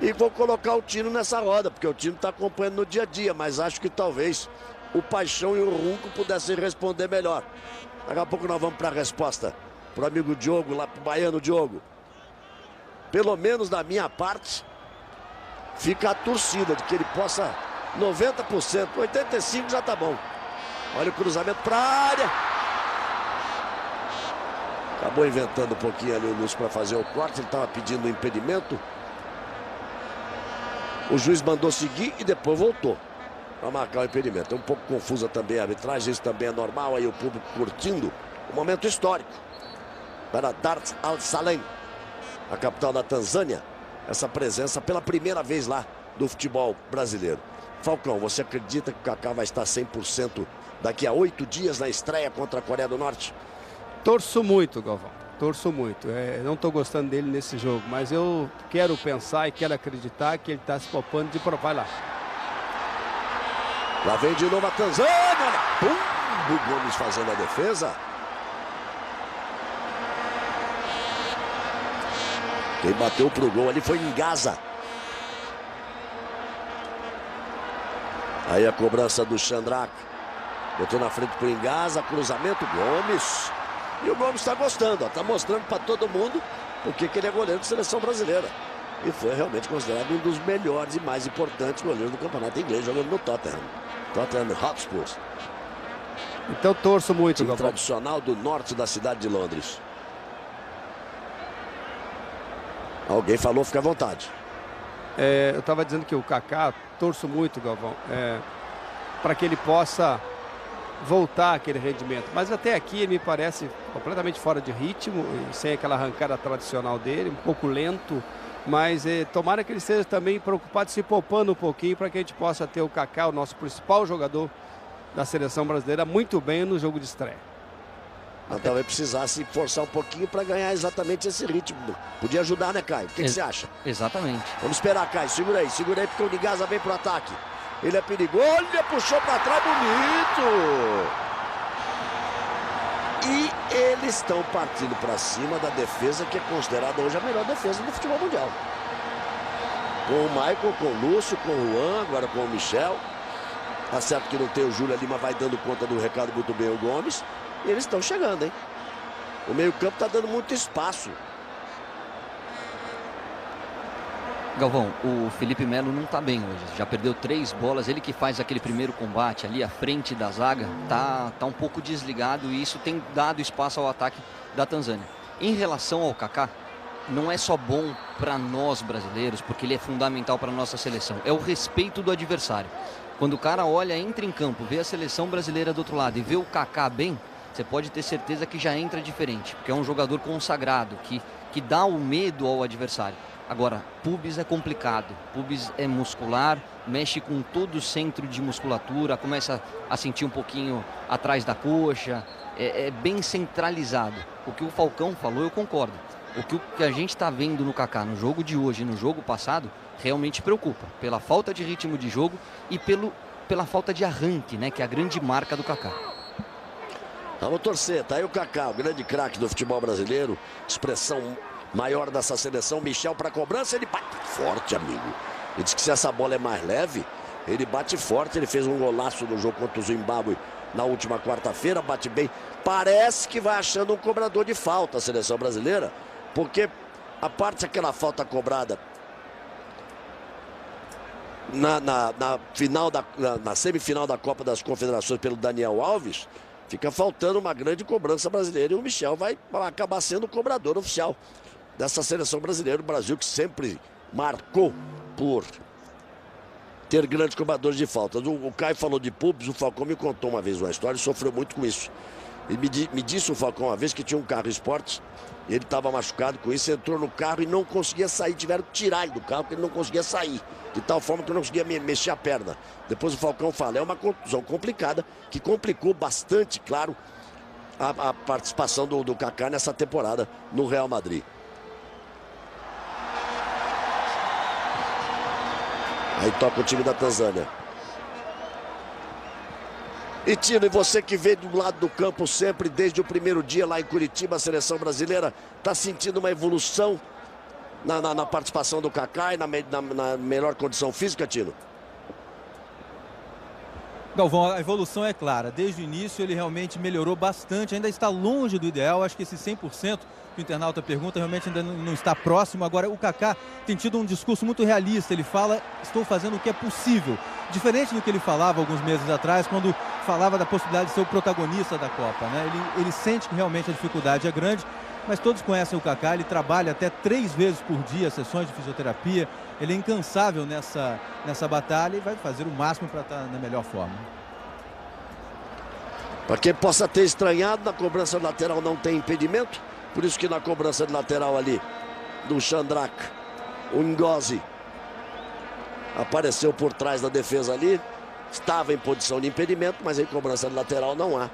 E vou colocar o Tino nessa roda, porque o Tino está acompanhando no dia a dia, mas acho que talvez o Paixão e o Runco pudessem responder melhor. Daqui a pouco nós vamos para a resposta para o amigo Diogo, lá para o baiano Diogo. Pelo menos da minha parte, fica a torcida de que ele possa 90%, 85% já tá bom. Olha o cruzamento para a área. Acabou inventando um pouquinho ali o Lúcio para fazer o corte, ele estava pedindo um impedimento. O juiz mandou seguir e depois voltou para marcar o impedimento. É um pouco confusa também a arbitragem, isso também é normal. Aí o público curtindo um momento histórico para Dar es Salaam, a capital da Tanzânia. Essa presença pela primeira vez lá do futebol brasileiro. Falcão, você acredita que o Kaká vai estar 100% daqui a 8 dias na estreia contra a Coreia do Norte? Torço muito, Galvão. Torço muito. Não estou gostando dele nesse jogo, mas eu quero pensar e quero acreditar que ele está se poupando de provar lá. Lá vem de novo a Tanzânia. Pum! O Gomes fazendo a defesa. Quem bateu pro gol ali foi Ngaza. Aí a cobrança do Chandrak. Botou na frente pro Ngaza, cruzamento, Gomes. E o Gomes está gostando, está mostrando para todo mundo porque que ele é goleiro de seleção brasileira. E foi realmente considerado um dos melhores e mais importantes goleiros do campeonato inglês, jogando no Tottenham Hotspur. Então torço muito, time Galvão. tradicional do norte da cidade de Londres. Alguém falou, fica à vontade. Eu estava dizendo que o Kaká, torço muito, Galvão, para que ele possa voltar àquele rendimento. Mas até aqui ele me parece completamente fora de ritmo, sem aquela arrancada tradicional dele, um pouco lento. Mas tomara que ele esteja também preocupado, se poupando um pouquinho, para que a gente possa ter o Kaká, o nosso principal jogador da seleção brasileira, muito bem no jogo de estreia. Talvez precisasse forçar um pouquinho para ganhar exatamente esse ritmo. Podia ajudar, né, Caio? O que você acha? Exatamente. Vamos esperar, Caio. Segura aí, porque o Ngaza vem pro ataque. Ele é perigoso, olha, puxou para trás, bonito! E eles estão partindo para cima da defesa que é considerada hoje a melhor defesa do futebol mundial. Com o Michael, com o Lúcio, com o Juan, agora com o Michel. Tá certo que não tem o Júlio ali, mas vai dando conta do recado muito bem o Gomes. E eles estão chegando, hein? O meio-campo tá dando muito espaço. Galvão, o Felipe Melo não tá bem hoje. Já perdeu 3 bolas. Ele que faz aquele primeiro combate ali à frente da zaga, tá um pouco desligado e isso tem dado espaço ao ataque da Tanzânia. Em relação ao Kaká, não é só bom para nós brasileiros, porque ele é fundamental para a nossa seleção. É o respeito do adversário. Quando o cara olha, entra em campo, vê a seleção brasileira do outro lado e vê o Kaká bem, você pode ter certeza que já entra diferente, porque é um jogador consagrado, que dá o medo ao adversário. Agora, pubis é complicado, pubis é muscular, mexe com todo o centro de musculatura, começa a sentir um pouquinho atrás da coxa, é bem centralizado. O que o Falcão falou, eu concordo. O que a gente está vendo no Kaká no jogo de hoje e no jogo passado, realmente preocupa, pela falta de ritmo de jogo e pela falta de arranque, né, que é a grande marca do Kaká. Vamos torcer, tá aí o Kaká, o grande craque do futebol brasileiro, expressão maior dessa seleção. Michel para cobrança, ele bate forte, amigo. Ele diz que se essa bola é mais leve, ele bate forte. Ele fez um golaço no jogo contra o Zimbábue na última quarta-feira, bate bem. Parece que vai achando um cobrador de falta a seleção brasileira, porque a parte aquela falta cobrada na semifinal da Copa das Confederações pelo Daniel Alves, fica faltando uma grande cobrança brasileira e o Michel vai acabar sendo o cobrador oficial dessa seleção brasileira. O Brasil que sempre marcou por ter grandes cobradores de faltas. O Caio falou de pubs, o Falcão me contou uma vez uma história e sofreu muito com isso. Ele me disse o Falcão uma vez que tinha um carro esportes e ele estava machucado com isso, entrou no carro e não conseguia sair, tiveram que tirar ele do carro porque ele não conseguia sair, de tal forma que não conseguia mexer a perna. Depois o Falcão fala, é uma contusão complicada, que complicou bastante, claro, a participação do Kaká nessa temporada no Real Madrid. Aí toca o time da Tanzânia. E Tino, e você que veio do lado do campo sempre, desde o primeiro dia lá em Curitiba, a seleção brasileira está sentindo uma evolução na participação do Kaká e na melhor condição física, Tino? Galvão, a evolução é clara. Desde o início ele realmente melhorou bastante, ainda está longe do ideal. Acho que esse 100% que o internauta pergunta realmente ainda não está próximo. Agora o Kaká tem tido um discurso muito realista. Ele fala, estou fazendo o que é possível. Diferente do que ele falava alguns meses atrás, quando falava da possibilidade de ser o protagonista da Copa, né? Ele sente que realmente a dificuldade é grande, mas todos conhecem o Kaká. Ele trabalha até 3 vezes por dia, sessões de fisioterapia. Ele é incansável nessa batalha e vai fazer o máximo para estar na melhor forma. Para quem possa ter estranhado, na cobrança lateral não tem impedimento. Por isso que na cobrança de lateral ali do Chandrak, o Ngozi apareceu por trás da defesa ali. Estava em posição de impedimento, mas em cobrança de lateral não há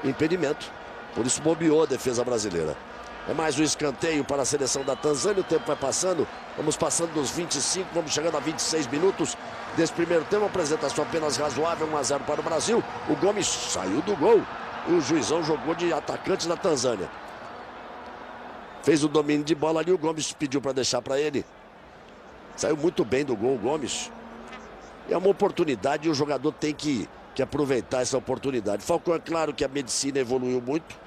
impedimento. Por isso bobeou a defesa brasileira. É mais um escanteio para a seleção da Tanzânia. O tempo vai passando. Vamos passando dos 25, vamos chegando a 26 minutos desse primeiro tempo. Apresentação apenas razoável, 1-0 para o Brasil. O Gomes saiu do gol. E o juizão jogou de atacante da Tanzânia. Fez o domínio de bola ali. O Gomes pediu para deixar para ele. Saiu muito bem do gol o Gomes. É uma oportunidade e o jogador tem que aproveitar essa oportunidade. Falcão, é claro que a medicina evoluiu muito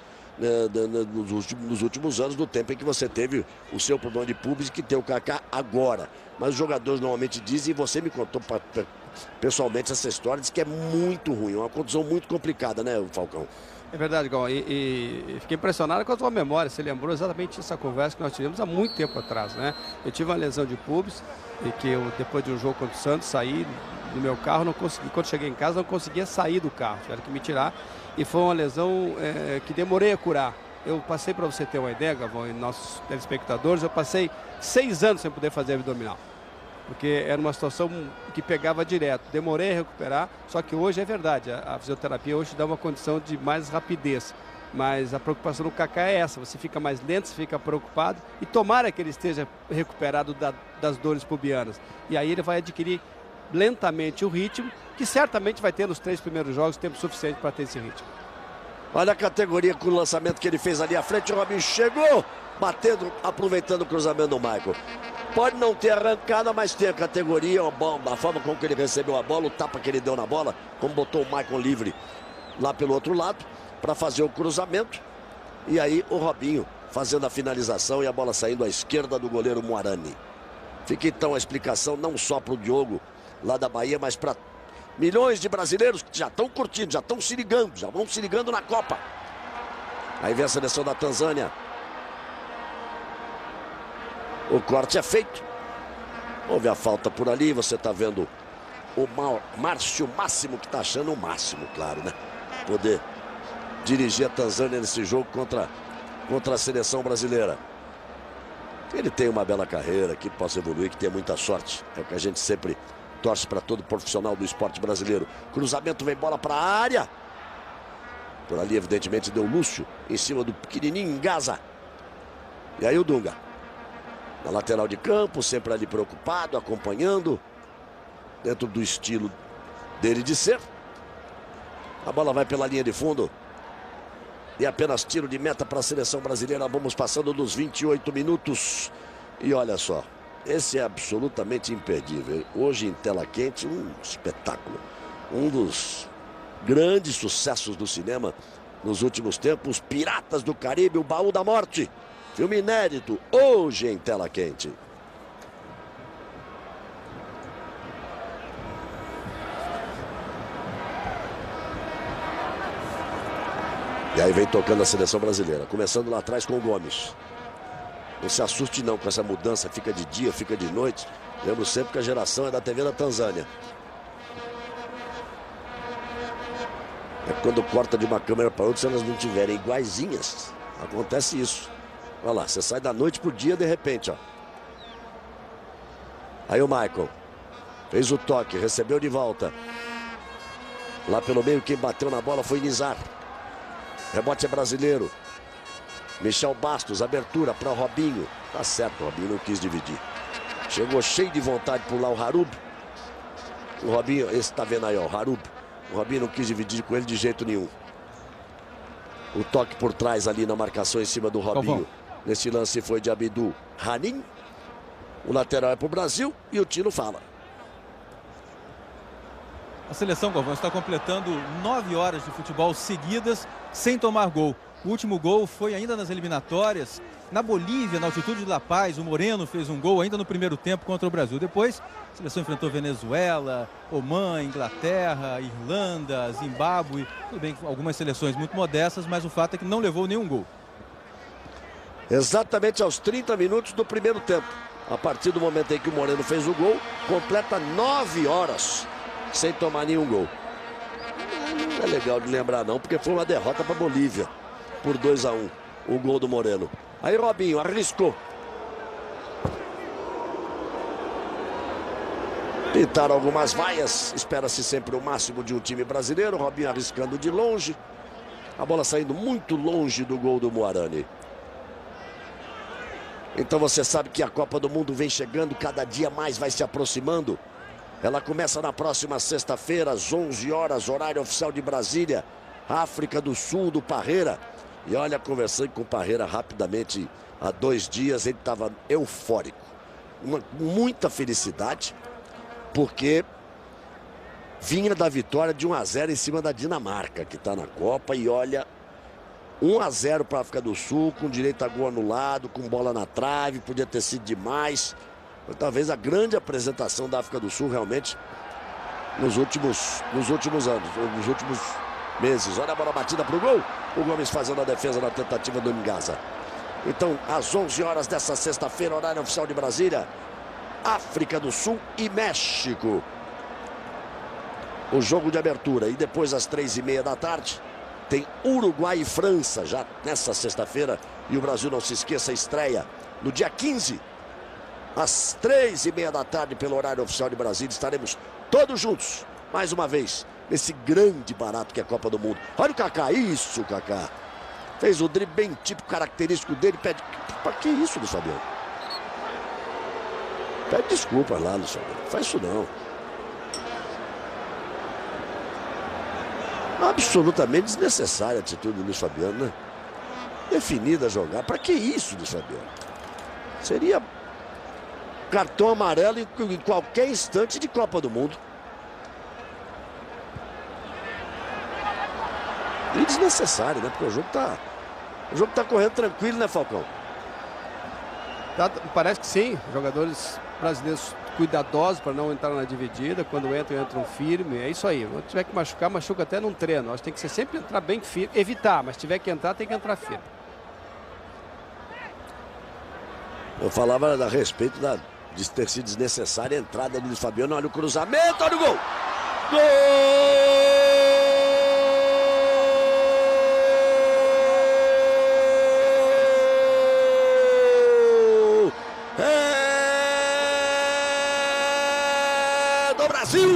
nos últimos anos, do tempo em que você teve o seu problema de pubis, que tem o Kaká agora. Mas os jogadores normalmente dizem, e você me contou pessoalmente essa história, diz que é muito ruim, uma condição muito complicada, né, Falcão? É verdade, Gal, e fiquei impressionado com a tua memória. Você lembrou exatamente essa conversa que nós tivemos há muito tempo atrás, né? Eu tive uma lesão de pubis e que eu, depois de um jogo contra o Santos, saí do meu carro, não consegui, quando cheguei em casa, não conseguia sair do carro, tiveram que me tirar, e foi uma lesão que demorei a curar. Eu passei, para você ter uma ideia, Gavão, e nossos telespectadores, eu passei 6 anos sem poder fazer abdominal. Porque era uma situação que pegava direto. Demorei a recuperar, só que hoje é verdade. A fisioterapia hoje dá uma condição de mais rapidez. Mas a preocupação do Kaká é essa. Você fica mais lento, você fica preocupado. E tomara que ele esteja recuperado das dores pubianas. E aí ele vai adquirir lentamente o ritmo, que certamente vai ter nos 3 primeiros jogos tempo suficiente para ter esse ritmo. Olha a categoria com o lançamento que ele fez ali à frente. O Robinho chegou, batendo, aproveitando o cruzamento do Michael. Pode não ter arrancada, mas tem a categoria, a forma como que ele recebeu a bola, o tapa que ele deu na bola, como botou o Michael livre lá pelo outro lado, para fazer o cruzamento. E aí o Robinho fazendo a finalização e a bola saindo à esquerda do goleiro Muarani. Fica então a explicação não só para o Diogo, lá da Bahia, mas para milhões de brasileiros que já estão curtindo, já estão se ligando, já vão se ligando na Copa. Aí vem a seleção da Tanzânia. O corte é feito. Houve a falta por ali. Você está vendo o Márcio Máximo, que está achando o máximo, claro, né? Poder dirigir a Tanzânia nesse jogo contra a seleção brasileira. Ele tem uma bela carreira, que possa evoluir, que tem muita sorte. É o que a gente sempre torce para todo profissional do esporte brasileiro. Cruzamento, vem bola para a área. Por ali, evidentemente, deu Lúcio em cima do pequenininho Ngaza. E aí o Dunga. Na lateral de campo, sempre ali preocupado, acompanhando, dentro do estilo dele de ser. A bola vai pela linha de fundo. E apenas tiro de meta para a seleção brasileira. Vamos passando dos 28 minutos. E olha só, esse é absolutamente imperdível. Hoje em tela quente, um espetáculo. Um dos grandes sucessos do cinema nos últimos tempos. Piratas do Caribe, o Baú da Morte. Filme inédito, hoje em tela quente. E aí vem tocando a seleção brasileira. Começando lá atrás com o Gomes. Não se assuste não com essa mudança. Fica de dia, fica de noite. Lembro sempre que a geração é da TV da Tanzânia. É quando corta de uma câmera para outra, se elas não tiverem iguaizinhas, acontece isso. Olha lá, você sai da noite pro dia de repente, ó. Aí o Michael fez o toque, recebeu de volta. Lá pelo meio, quem bateu na bola foi Nizar. Rebote é brasileiro. Michel Bastos, abertura para o Robinho. Tá certo, o Robinho não quis dividir. Chegou cheio de vontade por lá o Harub. O Robinho, esse tá vendo aí, ó, o Harub. O Robinho não quis dividir com ele de jeito nenhum. O toque por trás ali na marcação em cima do Robinho. Nesse lance foi de Abdul Hanim. O lateral é para o Brasil e o Tino fala. A seleção, Galvão, está completando 9 horas de futebol seguidas sem tomar gol. O último gol foi ainda nas eliminatórias. Na Bolívia, na altitude de La Paz, o Moreno fez um gol ainda no primeiro tempo contra o Brasil. Depois, a seleção enfrentou Venezuela, Omã, Inglaterra, Irlanda, Zimbábue. Tudo bem, algumas seleções muito modestas, mas o fato é que não levou nenhum gol. Exatamente aos 30 minutos do primeiro tempo. A partir do momento em que o Moreno fez o gol, completa 9 horas sem tomar nenhum gol. Não é legal de lembrar não, porque foi uma derrota para a Bolívia por 2-1, o gol do Moreno. Aí Robinho arriscou. Pintaram algumas vaias, espera-se sempre o máximo de um time brasileiro. Robinho arriscando de longe. A bola saindo muito longe do gol do Muarani. Então você sabe que a Copa do Mundo vem chegando, cada dia mais vai se aproximando. Ela começa na próxima sexta-feira, às 11 horas, horário oficial de Brasília, África do Sul, do Parreira. E olha, conversei com o Parreira rapidamente há 2 dias, ele estava eufórico. Muita felicidade, porque vinha da vitória de 1-0 em cima da Dinamarca, que está na Copa. E olha, 1-0 para a África do Sul, com direito a gol anulado, com bola na trave, podia ter sido demais. Foi talvez a grande apresentação da África do Sul, realmente, nos últimos anos, nos últimos meses. Olha a bola batida para o gol. O Gomes fazendo a defesa na tentativa do Ngasa. Então, às 11 horas dessa sexta-feira, horário oficial de Brasília, África do Sul e México. O jogo de abertura. E depois, às 3h30 da tarde, tem Uruguai e França, já nessa sexta-feira. E o Brasil, não se esqueça, estreia no dia 15, às 3h30 da tarde, pelo horário oficial de Brasília. Estaremos todos juntos, mais uma vez, nesse grande barato que é a Copa do Mundo. Olha o Kaká, isso, Kaká. Fez o drible bem típico, característico dele. Pede... Pra que isso, Luiz Fabiano? Pede desculpa lá, Luiz Fabiano. Faz isso não. Absolutamente desnecessária a atitude do Luiz Fabiano, né? Definida a jogar. Pra que isso, Luiz Fabiano? Seria cartão amarelo em qualquer instante de Copa do Mundo. E desnecessário, né? Porque o jogo tá correndo tranquilo, né, Falcão? Parece que sim. Jogadores brasileiros cuidadosos para não entrar na dividida. Quando entram firme. É isso aí. Quando tiver que machucar, machuca até num treino. Acho que tem que ser sempre entrar bem firme. Evitar, mas se tiver que entrar, tem que entrar firme. Eu falava a respeito de ter sido desnecessária a entrada do Luiz Fabiano. Olha o cruzamento, olha o gol! Gol! É do Brasil!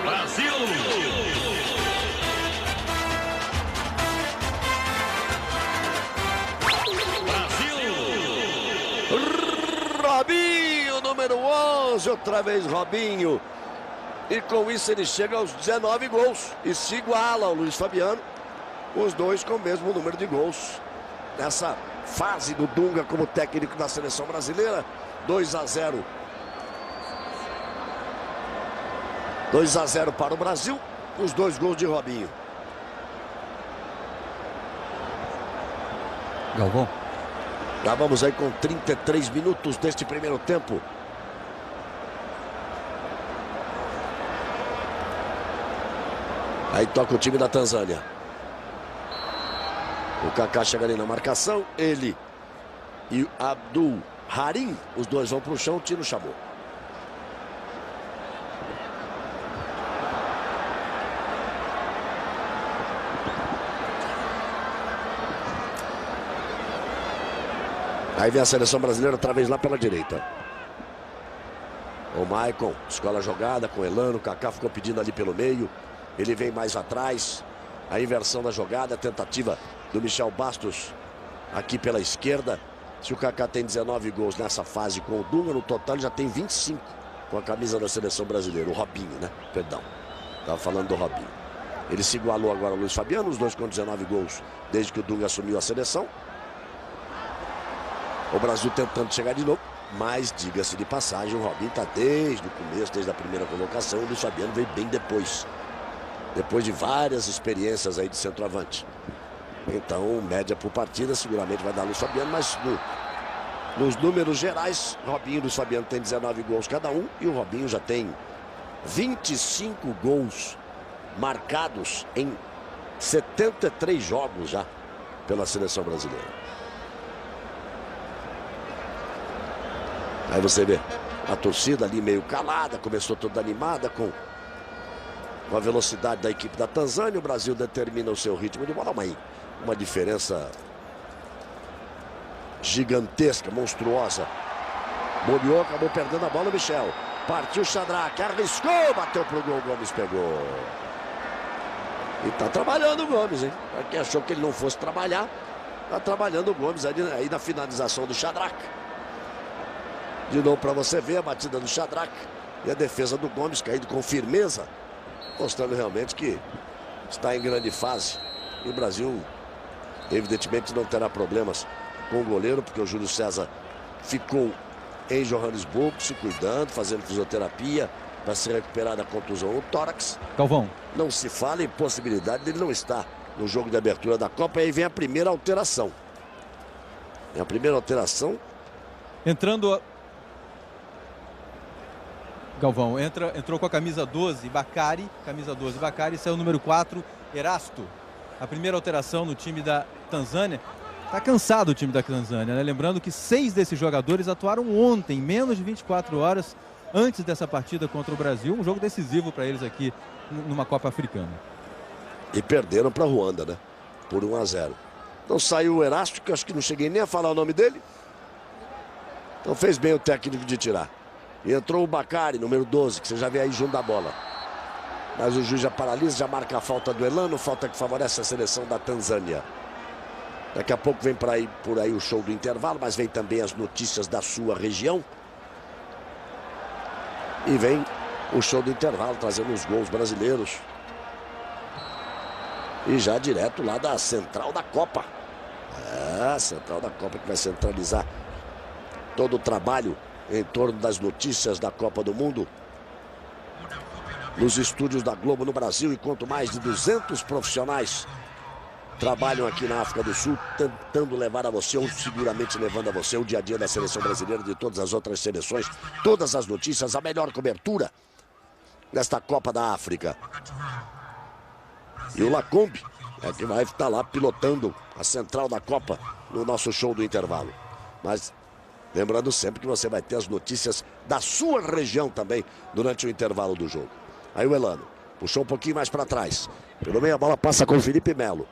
Brasil! Robinho, número 11, outra vez Robinho. E com isso ele chega aos 19 gols e se iguala ao Luiz Fabiano. Os dois com o mesmo número de gols nessa fase do Dunga como técnico da seleção brasileira. 2-0. 2-0 para o Brasil. Os 2 gols de Robinho. Galvão. Já vamos aí com 33 minutos deste primeiro tempo. Aí toca o time da Tanzânia. O Kaká chega ali na marcação. Ele e o Abdul Harim, os dois vão para o chão. O Tino chamou. Aí vem a seleção brasileira outra vez lá pela direita. O Maicon, escola jogada com Elano. O Kaká ficou pedindo ali pelo meio. Ele vem mais atrás. A inversão da jogada, a tentativa do Michel Bastos aqui pela esquerda. Se o Kaká tem 19 gols nessa fase com o Dunga, no total ele já tem 25 com a camisa da seleção brasileira. O Robinho, né? Perdão. Estava falando do Robinho. Ele se igualou agora ao Luiz Fabiano, os dois com 19 gols desde que o Dunga assumiu a seleção. O Brasil tentando chegar de novo, mas diga-se de passagem, o Robinho está desde o começo, desde a primeira colocação. O Luiz Fabiano veio bem depois de várias experiências aí de centroavante. Então, média por partida, seguramente vai dar Luiz Fabiano, mas nos números gerais, Robinho e Luiz Fabiano tem 19 gols cada um, e o Robinho já tem 25 gols marcados em 73 jogos já pela seleção brasileira. Aí você vê a torcida ali meio calada, começou toda animada com a velocidade da equipe da Tanzânia. O Brasil determina o seu ritmo de bola, uma diferença gigantesca, monstruosa. Bobeou, acabou perdendo a bola o Michel. Partiu o Shadrack, arriscou, bateu pro gol, o Gomes pegou. E tá trabalhando o Gomes, hein? Pra quem achou que ele não fosse trabalhar, Tá trabalhando o Gomes aí na finalização do Shadrach. De novo para você ver a batida do Shadrach. E a defesa do Gomes caindo com firmeza. Mostrando realmente que está em grande fase. E o Brasil, evidentemente, não terá problemas com o goleiro, porque o Júlio César ficou em Johannesburgo, se cuidando, fazendo fisioterapia para se recuperar da contusão no tórax. Galvão. Não se fala em possibilidade dele não estar no jogo de abertura da Copa. E aí vem a primeira alteração. É a primeira alteração. Entrando... Galvão, entrou com a camisa 12, Bacari. Camisa 12, Bacari. Saiu o número 4, Erasto. A primeira alteração no time da Tanzânia. Está cansado o time da Tanzânia, né? Lembrando que 6 desses jogadores atuaram ontem, menos de 24 horas antes dessa partida contra o Brasil. Um jogo decisivo para eles aqui numa Copa Africana. E perderam para Ruanda, né? Por 1-0. Então saiu o Erasto, que eu acho que não cheguei nem a falar o nome dele. Então fez bem o técnico de tirar. E entrou o Bacari, número 12, que você já vê aí junto da bola. Mas o juiz já paralisa, já marca a falta do Elano, falta que favorece a seleção da Tanzânia. Daqui a pouco vem por aí o show do intervalo, mas vem também as notícias da sua região. E vem o show do intervalo, trazendo os gols brasileiros. E já direto lá da Central da Copa. A Central da Copa que vai centralizar todo o trabalho em torno das notícias da Copa do Mundo. Nos estúdios da Globo no Brasil, enquanto mais de 200 profissionais trabalham aqui na África do Sul, tentando levar a você, ou seguramente levando a você, o dia a dia da seleção brasileira, de todas as outras seleções, todas as notícias, a melhor cobertura desta Copa da África. E o Lacombe é que vai estar lá pilotando a Central da Copa no nosso show do intervalo. Mas lembrando sempre que você vai ter as notícias da sua região também durante o intervalo do jogo. Aí o Elano puxou um pouquinho mais para trás. Pelo meio a bola passa com o Felipe Melo.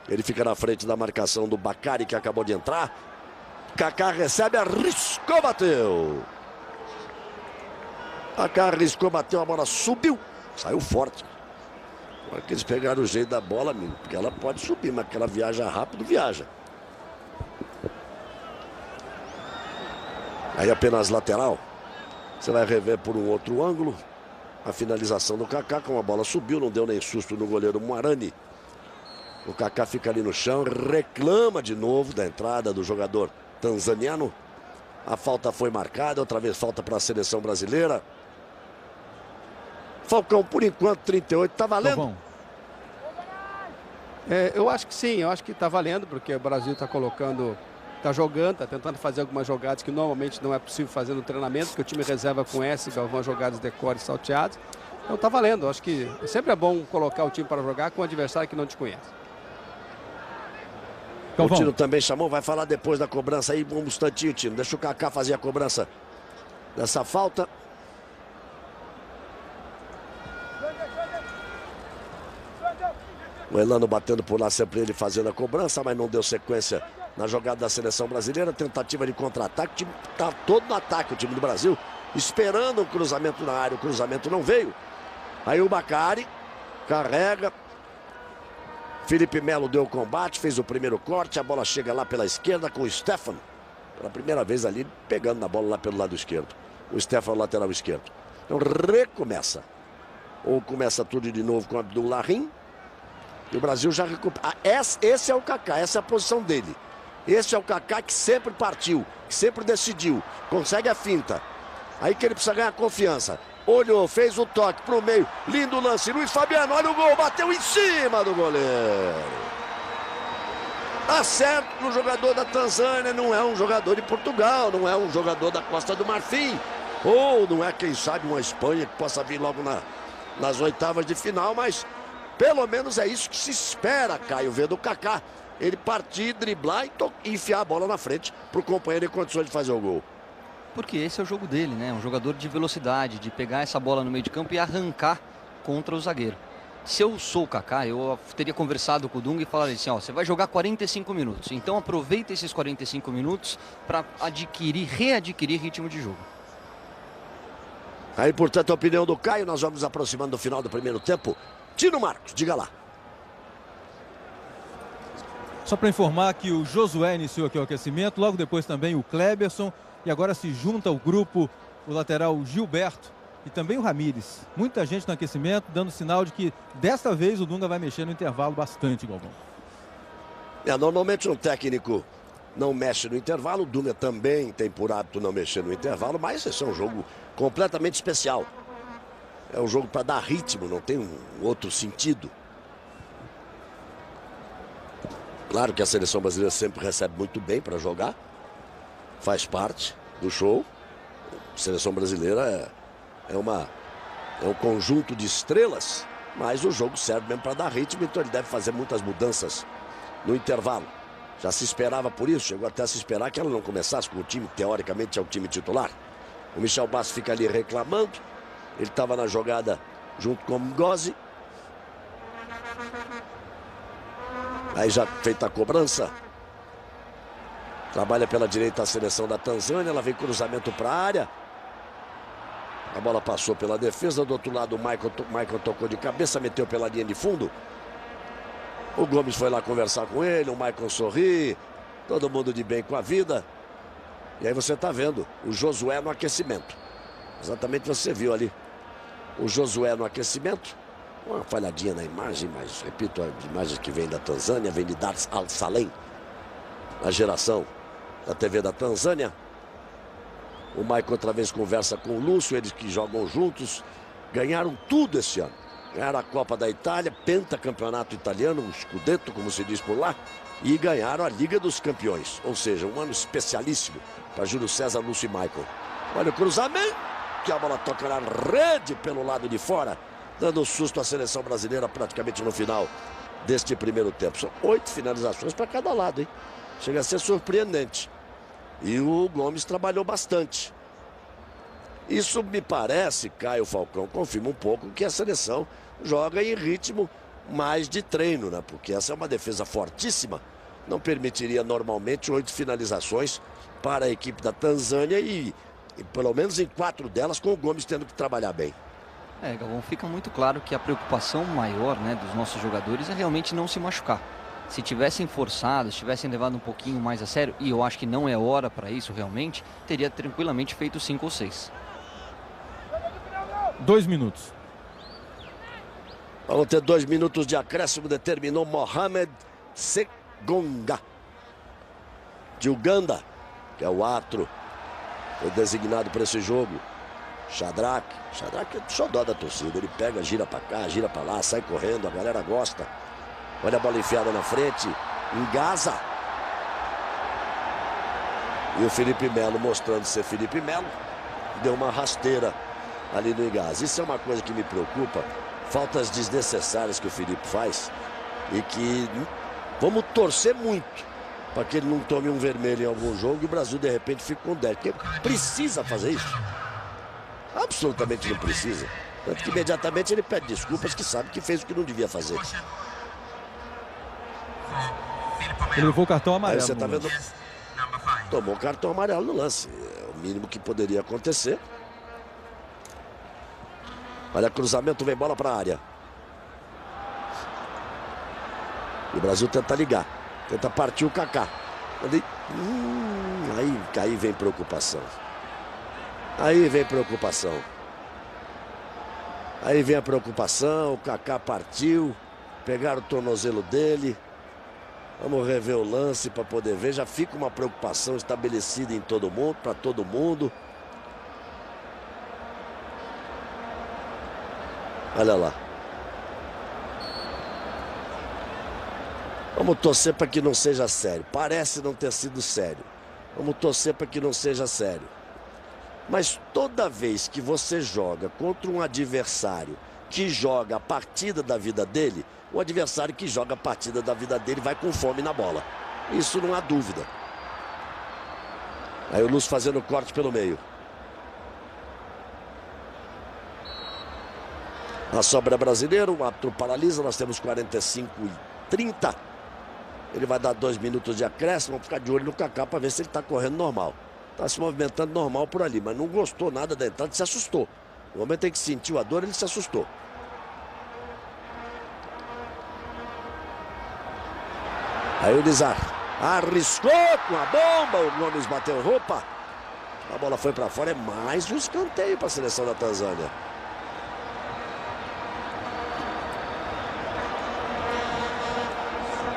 Ele fica na frente da marcação do Bacari, que acabou de entrar. Kaká recebe, arriscou, bateu. Kaká arriscou, bateu, a bola subiu. Saiu forte. Agora que eles pegaram o jeito da bola, porque ela pode subir, mas que ela viaja rápido, viaja. Aí apenas lateral. Você vai rever por um outro ângulo. A finalização do Kaká, como a bola subiu, não deu nem susto no goleiro Moarani. O Kaká fica ali no chão, reclama de novo da entrada do jogador tanzaniano. A falta foi marcada, outra vez falta para a seleção brasileira. Falcão, por enquanto, 38, tá valendo? Eu acho que sim, eu acho que tá valendo, porque o Brasil tá colocando, tá jogando, tá tentando fazer algumas jogadas que normalmente não é possível fazer no treinamento, porque o time reserva conhece algumas jogadas de decore salteadas. Então tá valendo, eu acho que sempre é bom colocar o time para jogar com um adversário que não te conhece. O Tino também chamou, vai falar depois da cobrança aí, um instantinho, Tino. Deixa o Kaká fazer a cobrança dessa falta. O Elano batendo por lá, sempre ele fazendo a cobrança, mas não deu sequência na jogada da seleção brasileira. Tentativa de contra-ataque, o time está todo no ataque, o time do Brasil, esperando um cruzamento na área, o cruzamento não veio. Aí o Bacari carrega. Felipe Melo deu o combate, fez o primeiro corte, a bola chega lá pela esquerda com o Stefan. Pela primeira vez ali, pegando na bola lá pelo lado esquerdo. O Stefan, lateral esquerdo. Então recomeça. Ou começa tudo de novo com o Abdullahim. E o Brasil já recupera. Esse é o Kaká, essa é a posição dele. Esse é o Kaká que sempre partiu, que sempre decidiu. Consegue a finta. Aí que ele precisa ganhar confiança. Olhou, fez o toque pro meio. Lindo lance. Luiz Fabiano, olha o gol. Bateu em cima do goleiro. Tá certo que o jogador da Tanzânia não é um jogador de Portugal. Não é um jogador da Costa do Marfim. Ou não é, quem sabe, uma Espanha que possa vir logo nas oitavas de final. Mas pelo menos é isso que se espera, Caio, ver do Kaká. Ele partir, driblar e enfiar a bola na frente pro companheiro em condições de fazer o gol. Porque esse é o jogo dele, né? Um jogador de velocidade, de pegar essa bola no meio de campo e arrancar contra o zagueiro. Se eu sou o Kaká, eu teria conversado com o Dunga e falaria assim, ó, você vai jogar 45 minutos, então aproveita esses 45 minutos para readquirir ritmo de jogo. Aí, portanto, a opinião do Caio, nós vamos aproximando do final do primeiro tempo. Tino Marcos, diga lá. Só para informar que o Josué iniciou aqui o aquecimento, logo depois também o Kleberson, e agora se junta ao grupo o lateral Gilberto e também o Ramires. Muita gente no aquecimento, dando sinal de que desta vez o Dunga vai mexer no intervalo bastante, Galvão. Normalmente um técnico não mexe no intervalo, o Dunga também tem por hábito não mexer no intervalo, mas esse é um jogo completamente especial. É um jogo para dar ritmo, não tem um outro sentido. Claro que a seleção brasileira sempre recebe muito bem para jogar, faz parte do show. A seleção brasileira é um conjunto de estrelas, mas o jogo serve mesmo para dar ritmo, então ele deve fazer muitas mudanças no intervalo. Já se esperava por isso, chegou até a se esperar que ela não começasse com o time, teoricamente é o time titular. O Michel Bastos fica ali reclamando, ele estava na jogada junto com o Ngozi. Aí já feita a cobrança. Trabalha pela direita a seleção da Tanzânia. Ela vem cruzamento para a área. A bola passou pela defesa. Do outro lado o Michael tocou de cabeça. Meteu pela linha de fundo. O Gomes foi lá conversar com ele. O Michael sorri. Todo mundo de bem com a vida. E aí você está vendo o Josué no aquecimento. Exatamente você viu ali. O Josué no aquecimento. Uma falhadinha na imagem, mas repito, as imagens que vêm da Tanzânia, vem de Dar al-Salem, a geração da TV da Tanzânia. O Michael outra vez conversa com o Lúcio, eles que jogam juntos, ganharam tudo esse ano. Ganharam a Copa da Itália, pentacampeonato italiano, um Scudetto, como se diz por lá, e ganharam a Liga dos Campeões. Ou seja, um ano especialíssimo para Júlio César, Lúcio e Michael. Olha o cruzamento, que a bola toca na rede pelo lado de fora, dando susto à seleção brasileira praticamente no final deste primeiro tempo. São 8 finalizações para cada lado, hein? Chega a ser surpreendente. E o Gomes trabalhou bastante. Isso me parece, Caio Falcão, confirma um pouco que a seleção joga em ritmo mais de treino, né? Porque essa é uma defesa fortíssima. Não permitiria normalmente 8 finalizações para a equipe da Tanzânia e pelo menos em 4 delas com o Gomes tendo que trabalhar bem. Galvão, fica muito claro que a preocupação maior, né, dos nossos jogadores é realmente não se machucar. Se tivessem forçado, se tivessem levado um pouquinho mais a sério, e eu acho que não é hora para isso realmente, teria tranquilamente feito 5 ou 6. 2 minutos. Vamos ter 2 minutos de acréscimo, determinou Mohamed Segonga, de Uganda, que é o árbitro, foi designado para esse jogo. Shadrach é o xodó da torcida, ele pega, gira pra cá, gira pra lá, sai correndo, a galera gosta. Olha a bola enfiada na frente, engasa. E o Felipe Melo, mostrando ser Felipe Melo, deu uma rasteira ali no engase. Isso é uma coisa que me preocupa, faltas desnecessárias que o Felipe faz e que vamos torcer muito para que ele não tome um vermelho em algum jogo e o Brasil de repente fique com 10, porque precisa fazer isso. Absolutamente não precisa. Tanto que imediatamente ele pede desculpas, que sabe que fez o que não devia fazer. Ele levou o cartão amarelo. Aí você tá vendo... Tomou o cartão amarelo no lance. É o mínimo que poderia acontecer. Olha, cruzamento, vem bola para a área. E o Brasil tenta ligar. Tenta partir o Kaká. Aí vem preocupação. Aí vem preocupação. Aí vem a preocupação. O Kaká partiu. Pegaram o tornozelo dele. Vamos rever o lance para poder ver. Já fica uma preocupação estabelecida em todo mundo, para todo mundo. Olha lá. Vamos torcer para que não seja sério. Parece não ter sido sério. Vamos torcer para que não seja sério. Mas toda vez que você joga contra um adversário que joga a partida da vida dele, o adversário que joga a partida da vida dele vai com fome na bola. Isso não há dúvida. Aí o Lúcio fazendo o corte pelo meio. A sobra brasileira, o árbitro paralisa, nós temos 45:30. Ele vai dar 2 minutos de acréscimo, vamos ficar de olho no Kaká para ver se ele está correndo normal. Está se movimentando normal por ali, mas não gostou nada da entrada, se assustou. No momento em que sentiu a dor, ele se assustou. Aí o Nizar arriscou com a bomba, o Gomes bateu roupa. A bola foi para fora, é mais um escanteio para a seleção da Tanzânia.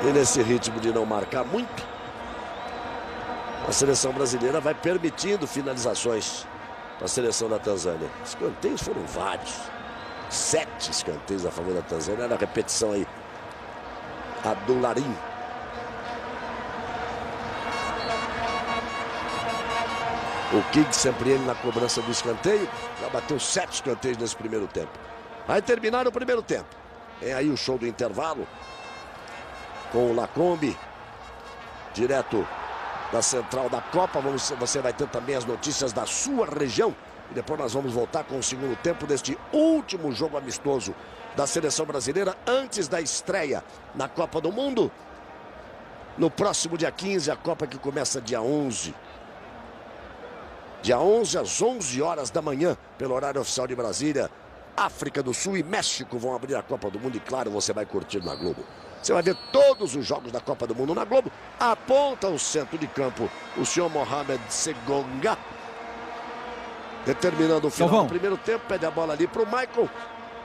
E nesse ritmo de não marcar muito, a seleção brasileira vai permitindo finalizações para a seleção da Tanzânia. Escanteios foram vários. 7 escanteios a favor da Tanzânia. Olha a repetição aí. Abdularim. O King sempre ele na cobrança do escanteio. Já bateu 7 escanteios nesse primeiro tempo. Vai terminar o primeiro tempo. Tem aí o show do intervalo. Com o Lacombe. Direto da central da Copa. Você vai ter também as notícias da sua região. E depois nós vamos voltar com o segundo tempo deste último jogo amistoso da seleção brasileira antes da estreia na Copa do Mundo. No próximo dia 15, a Copa que começa dia 11. Dia 11 às 11 horas da manhã, pelo horário oficial de Brasília. África do Sul e México vão abrir a Copa do Mundo e claro, você vai curtir na Globo. Você vai ver todos os jogos da Copa do Mundo na Globo. Aponta o centro de campo o senhor Mohamed Segonga. Determinando o final do primeiro tempo. Pede a bola ali para o Michael.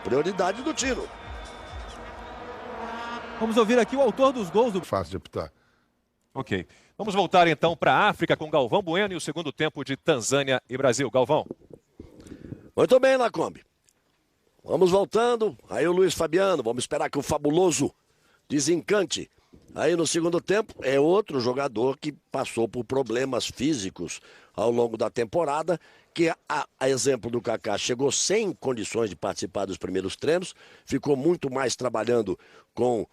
Prioridade do tiro. Vamos ouvir aqui o autor dos gols do... Fácil de apitar. Ok. Vamos voltar então para a África com Galvão Bueno e o segundo tempo de Tanzânia e Brasil. Galvão. Muito bem, Lacombe. Vamos voltando. Aí o Luiz Fabiano. Vamos esperar que o fabuloso desencante. Aí no segundo tempo é outro jogador que passou por problemas físicos ao longo da temporada, que a exemplo do Kaká chegou sem condições de participar dos primeiros treinos, ficou muito mais trabalhando com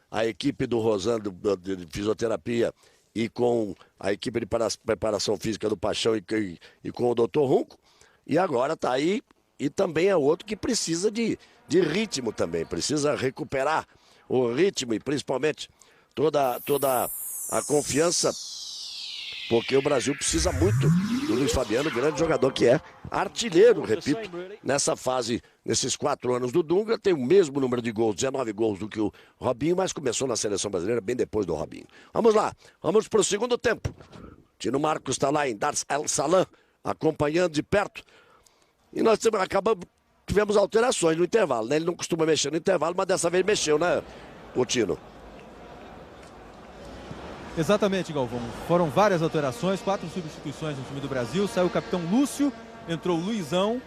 a equipe do Rosando de fisioterapia e com a equipe de preparação física do Paixão e com o Dr. Runco, e agora está aí, e também é outro que precisa de ritmo também, precisa recuperar o ritmo e principalmente toda a confiança, porque o Brasil precisa muito do Luiz Fabiano, grande jogador que é artilheiro, repito, nessa fase, nesses 4 anos do Dunga, tem o mesmo número de gols, 19 gols do que o Robinho, mas começou na seleção brasileira bem depois do Robinho. Vamos lá, vamos para o segundo tempo. Tino Marcos está lá em Dar es Salaam, acompanhando de perto, e nós tivemos alterações no intervalo, né? Ele não costuma mexer no intervalo, mas dessa vez mexeu, né, o Tino? Exatamente, Galvão. Foram várias alterações, 4 substituições no time do Brasil. Saiu o capitão Lúcio, entrou o Luizão,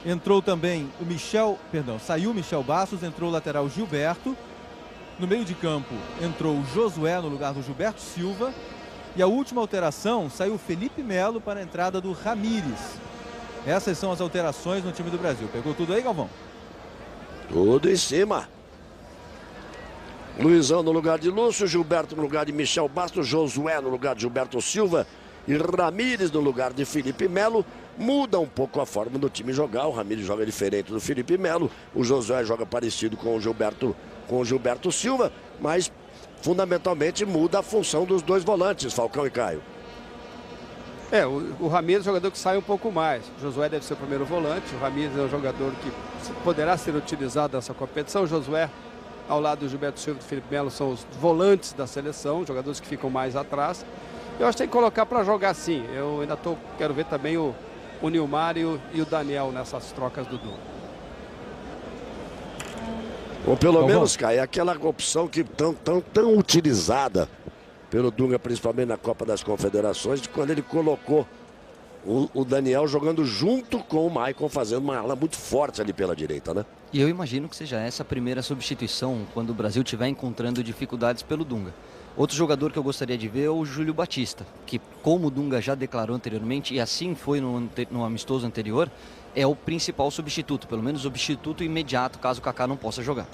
entrou também o Michel, saiu o Michel Bastos, entrou o lateral Gilberto. No meio de campo entrou o Josué no lugar do Gilberto Silva. E a última alteração, saiu o Felipe Melo para a entrada do Ramírez. Essas são as alterações no time do Brasil. Pegou tudo aí, Galvão? Tudo em cima. Luizão no lugar de Lúcio, Gilberto no lugar de Michel Bastos, Josué no lugar de Gilberto Silva e Ramírez no lugar de Felipe Melo. Muda um pouco a forma do time jogar. O Ramírez joga diferente do Felipe Melo, o Josué joga parecido com o Gilberto Silva, mas fundamentalmente muda a função dos dois volantes, Falcão e Caio. O Ramírez é um jogador que sai um pouco mais. O Josué deve ser o primeiro volante. O Ramírez é um jogador que poderá ser utilizado nessa competição. O Josué, ao lado do Gilberto Silva e do Felipe Melo, são os volantes da seleção, jogadores que ficam mais atrás. Eu acho que tem que colocar para jogar sim. Eu ainda quero ver também o Nilmar e o Daniel nessas trocas do Dunga. Ou pelo menos, Caio, é aquela opção que tão utilizada pelo Dunga, principalmente na Copa das Confederações, de quando ele colocou o Daniel jogando junto com o Maicon, fazendo uma ala muito forte ali pela direita, né? E eu imagino que seja essa a primeira substituição quando o Brasil estiver encontrando dificuldades pelo Dunga. Outro jogador que eu gostaria de ver é o Júlio Batista, que, como o Dunga já declarou anteriormente, e assim foi no amistoso anterior, é o principal substituto, pelo menos substituto imediato, caso o Kaká não possa jogar.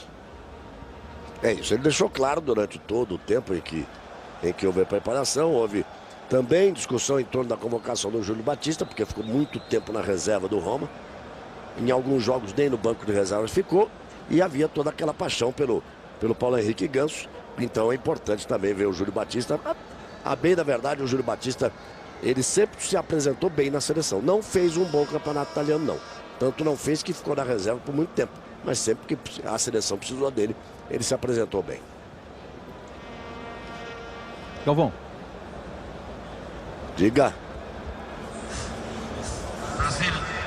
É isso, ele deixou claro durante todo o tempo em que houve a preparação. Houve também discussão em torno da convocação do Júlio Batista, porque ficou muito tempo na reserva do Roma. Em alguns jogos nem no banco de reservas ficou, e havia toda aquela paixão pelo Paulo Henrique Ganso. Então é importante também ver o Júlio Batista. A bem da verdade, o Júlio Batista, ele sempre se apresentou bem na seleção. Não fez um bom campeonato italiano, não. Tanto não fez que ficou na reserva por muito tempo. Mas sempre que a seleção precisou dele, ele se apresentou bem. Galvão. Diga.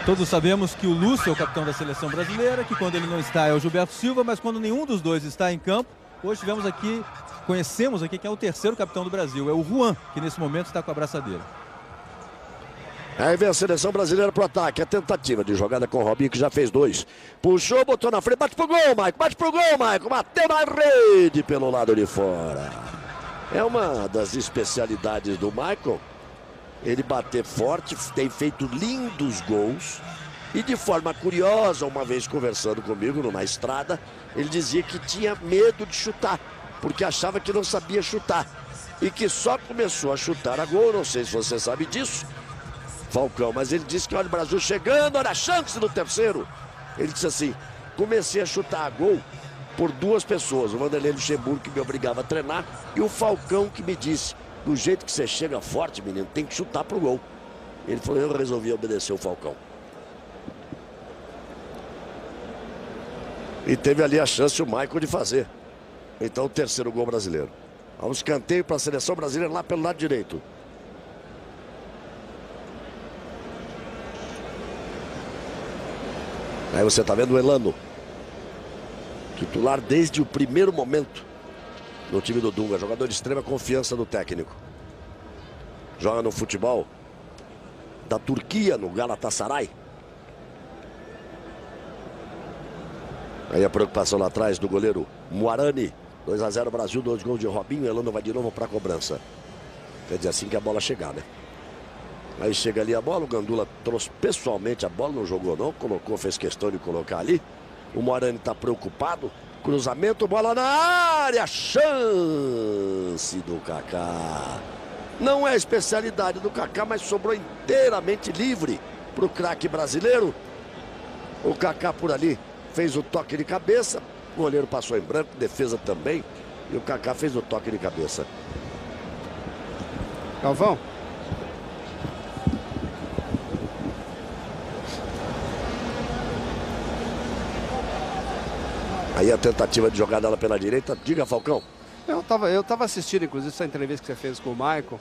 Todos sabemos que o Lúcio é o capitão da seleção brasileira, que quando ele não está é o Gilberto Silva, mas quando nenhum dos dois está em campo, hoje conhecemos aqui quem é o terceiro capitão do Brasil, é o Juan, que nesse momento está com a braçadeira. Aí vem a seleção brasileira pro ataque, a tentativa de jogada com o Robinho, que já fez 2. Puxou, botou na frente, bate pro gol, Maicon, bate pro gol, Maicon, bateu na rede pelo lado de fora. É uma das especialidades do Maicon. Ele bater forte, tem feito lindos gols. E de forma curiosa, uma vez conversando comigo numa estrada, ele dizia que tinha medo de chutar, porque achava que não sabia chutar. E que só começou a chutar a gol, não sei se você sabe disso, Falcão, mas ele disse que olha o Brasil chegando, olha a chance do terceiro. Ele disse assim, comecei a chutar a gol por 2 pessoas, o Vanderlei Luxemburgo, que me obrigava a treinar, e o Falcão, que me disse, do jeito que você chega forte, menino, tem que chutar pro gol. Ele falou, eu resolvi obedecer o Falcão. E teve ali a chance o Maicon de fazer. Então o terceiro gol brasileiro. Há um escanteio para a seleção brasileira lá pelo lado direito. Aí você tá vendo o Elano. Titular desde o primeiro momento no time do Dunga, jogador de extrema confiança do técnico. Joga no futebol da Turquia, no Galatasaray. Aí a preocupação lá atrás do goleiro Muarani. 2-0 Brasil, 2 gols de Robinho. Elano vai de novo para a cobrança. Quer dizer, assim que a bola chegar, né? Aí chega ali a bola, o Gandula trouxe pessoalmente a bola, não jogou não, colocou, fez questão de colocar ali. O Muarani está preocupado. Cruzamento, bola na área, chance do Kaká. Não é a especialidade do Kaká, mas sobrou inteiramente livre para o craque brasileiro. O Kaká por ali fez o toque de cabeça, o goleiro passou em branco, defesa também, e o Kaká fez o toque de cabeça. Galvão. Aí a tentativa de jogada lá pela direita. Diga, Falcão. Eu tava assistindo, inclusive, essa entrevista que você fez com o Maicon.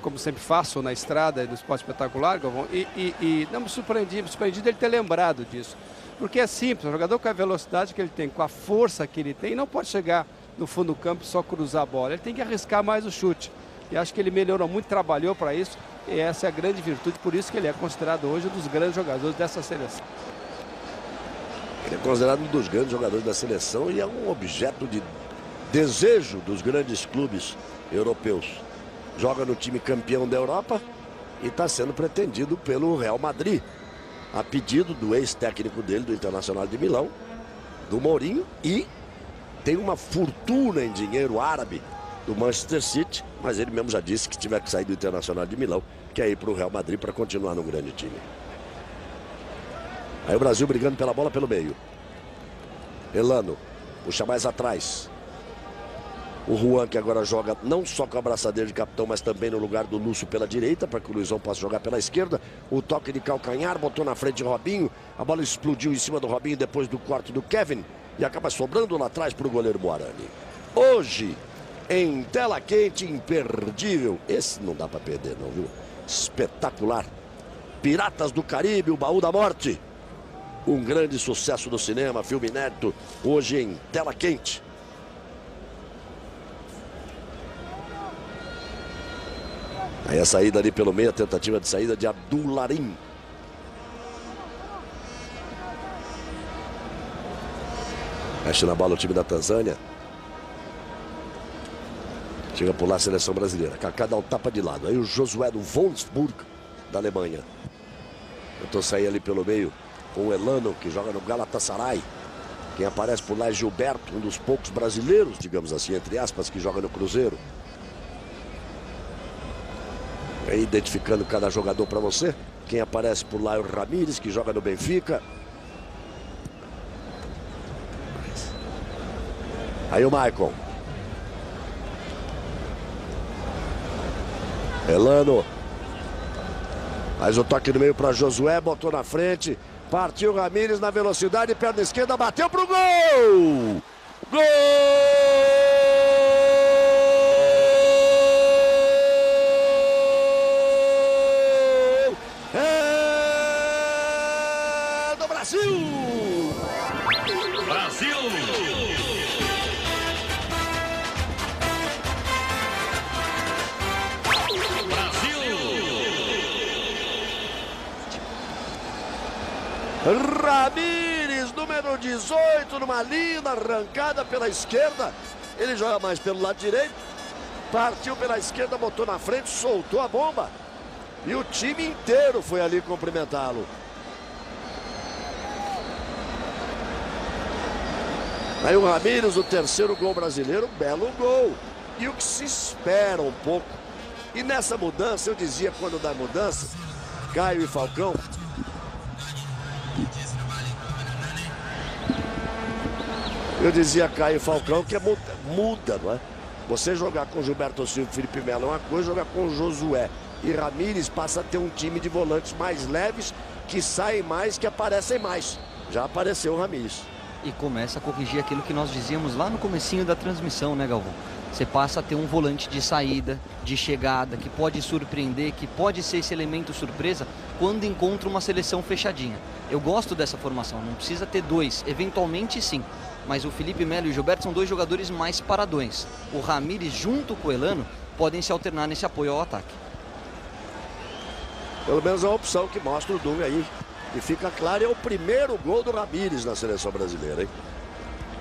Como sempre faço na estrada do Esporte Espetacular, Galvão. E não me surpreendi dele ter lembrado disso. Porque é simples, o jogador com a velocidade que ele tem, com a força que ele tem, não pode chegar no fundo do campo e só cruzar a bola. Ele tem que arriscar mais o chute. E acho que ele melhorou muito, trabalhou para isso. E essa é a grande virtude, por isso que ele é considerado hoje um dos grandes jogadores dessa seleção. Ele é considerado um dos grandes jogadores da seleção e é um objeto de desejo dos grandes clubes europeus. Joga no time campeão da Europa e está sendo pretendido pelo Real Madrid, a pedido do ex-técnico dele, do Internacional de Milão, do Mourinho, e tem uma fortuna em dinheiro árabe do Manchester City, mas ele mesmo já disse que tiver que sair do Internacional de Milão, quer ir para o Real Madrid para continuar no grande time. Aí o Brasil brigando pela bola pelo meio. Elano puxa mais atrás. O Juan, que agora joga não só com a braçadeira de capitão, mas também no lugar do Lúcio pela direita, para que o Luizão possa jogar pela esquerda. O toque de calcanhar, botou na frente de Robinho. A bola explodiu em cima do Robinho depois do corte do Kevin. E acaba sobrando lá atrás para o goleiro Muarani. Hoje, em tela quente, imperdível. Esse não dá para perder não, viu? Espetacular. Piratas do Caribe, o Baú da Morte. Um grande sucesso do cinema, filme inédito, hoje em tela quente. Aí a saída ali pelo meio, a tentativa de saída de Abdularim. Mexe na bola o time da Tanzânia. Chega por lá a seleção brasileira. Kaká dá um tapa de lado. Aí o Josué do Wolfsburg, da Alemanha. Tentou sair ali pelo meio com o Elano, que joga no Galatasaray. Quem aparece por lá é Gilberto, um dos poucos brasileiros, digamos assim, entre aspas, que joga no Cruzeiro. Aí identificando cada jogador para você. Quem aparece por lá é o Ramírez, que joga no Benfica. Aí o Maicon. Elano. Faz o toque no meio para Josué, botou na frente. Partiu Ramírez na velocidade, perna esquerda, bateu pro gol! Gol Ramírez, número 18, numa linda arrancada pela esquerda. Ele joga mais pelo lado direito. Partiu pela esquerda, botou na frente, soltou a bomba. E o time inteiro foi ali cumprimentá-lo. Aí o Ramírez, o terceiro gol brasileiro, belo gol. E o que se espera um pouco. E nessa mudança, eu dizia quando da mudança, Caio e Falcão, eu dizia Caio e Falcão que muda, não é? Você jogar com Gilberto Silva e Felipe Melo é uma coisa, jogar com Josué e Ramírez passa a ter um time de volantes mais leves, que saem mais, que aparecem mais. Já apareceu o Ramírez. E começa a corrigir aquilo que nós dizíamos lá no comecinho da transmissão, né, Galvão? Você passa a ter um volante de saída, de chegada, que pode surpreender, que pode ser esse elemento surpresa quando encontra uma seleção fechadinha. Eu gosto dessa formação, não precisa ter dois, eventualmente sim. Mas o Felipe Melo e o Gilberto são dois jogadores mais paradões. O Ramírez junto com o Elano podem se alternar nesse apoio ao ataque. Pelo menos é uma opção que mostra o Dunga aí. E fica claro, é o primeiro gol do Ramírez na seleção brasileira, hein?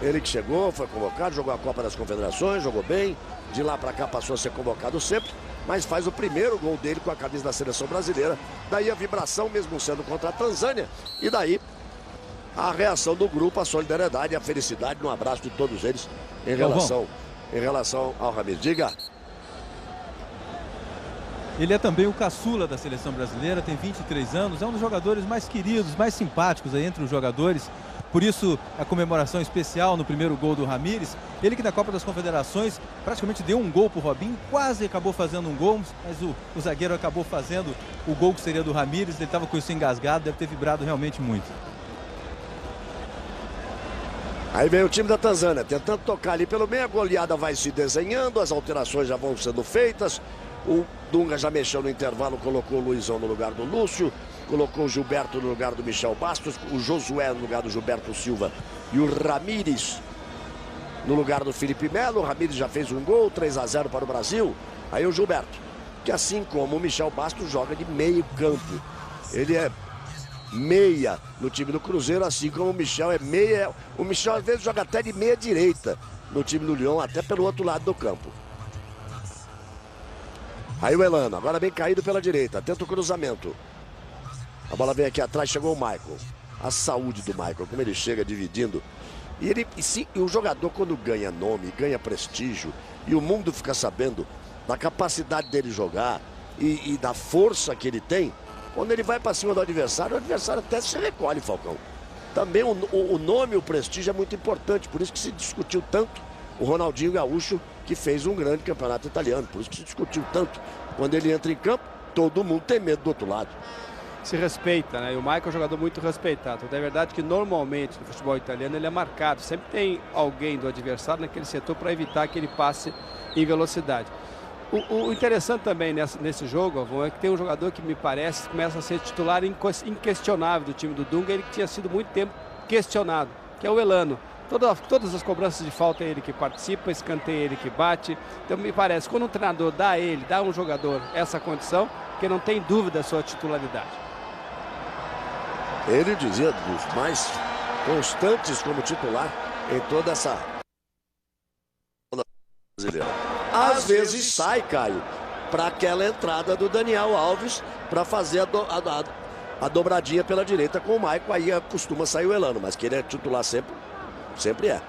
Ele que chegou, foi convocado, jogou a Copa das Confederações, jogou bem. De lá para cá passou a ser convocado sempre, mas faz o primeiro gol dele com a camisa da seleção brasileira. Daí a vibração, mesmo sendo contra a Tanzânia. E daí a reação do grupo, a solidariedade e a felicidade no abraço de todos eles em relação ao Ramírez. Diga. Ele é também o caçula da seleção brasileira, tem 23 anos, é um dos jogadores mais queridos, mais simpáticos aí entre os jogadores. Por isso, a comemoração especial no primeiro gol do Ramírez. Ele que na Copa das Confederações praticamente deu um gol pro Robinho, quase acabou fazendo um gol, mas o zagueiro acabou fazendo o gol que seria do Ramírez. Ele estava com isso engasgado, deve ter vibrado realmente muito. Aí vem o time da Tanzânia, tentando tocar ali pelo meio, a goleada vai se desenhando, as alterações já vão sendo feitas. O Dunga já mexeu no intervalo, colocou o Luizão no lugar do Lúcio, colocou o Gilberto no lugar do Michel Bastos, o Josué no lugar do Gilberto Silva e o Ramírez no lugar do Felipe Melo. O Ramírez já fez um gol, 3-0 para o Brasil. Aí o Gilberto, que assim como o Michel Bastos joga de meio campo. Ele é meia no time do Cruzeiro, assim como o Michel é meia. O Michel às vezes joga até de meia direita no time do Lyon, até pelo outro lado do campo. Aí o Elano, agora bem caído pela direita, tenta o cruzamento. A bola vem aqui atrás, chegou o Michael. A saúde do Michael, como ele chega dividindo. E o jogador, quando ganha nome, ganha prestígio, e o mundo fica sabendo da capacidade dele jogar e da força que ele tem, quando ele vai para cima do adversário, o adversário até se recolhe, Falcão. Também o nome, o prestígio é muito importante, por isso que se discutiu tanto o Ronaldinho Gaúcho, que fez um grande campeonato italiano. Por isso que se discutiu tanto. Quando ele entra em campo, todo mundo tem medo do outro lado. Se respeita, né? E o Michael é um jogador muito respeitado. É verdade que normalmente no futebol italiano ele é marcado. Sempre tem alguém do adversário naquele setor para evitar que ele passe em velocidade. O interessante também nesse jogo, Avon, é que tem um jogador que me parece começa a ser titular inquestionável do time do Dunga. Ele que tinha sido muito tempo questionado, que é o Elano. Todas as cobranças de falta é ele que participa, escanteio é ele que bate. Então me parece, quando um treinador dá a um jogador essa condição, que não tem dúvida da sua titularidade. Ele dizia dos mais constantes como titular em toda essa brasileira. Às vezes sai, Caio, para aquela entrada do Daniel Alves para fazer a dobradinha pela direita com o Maicon. Aí costuma sair o Elano, mas que ele é titular sempre é.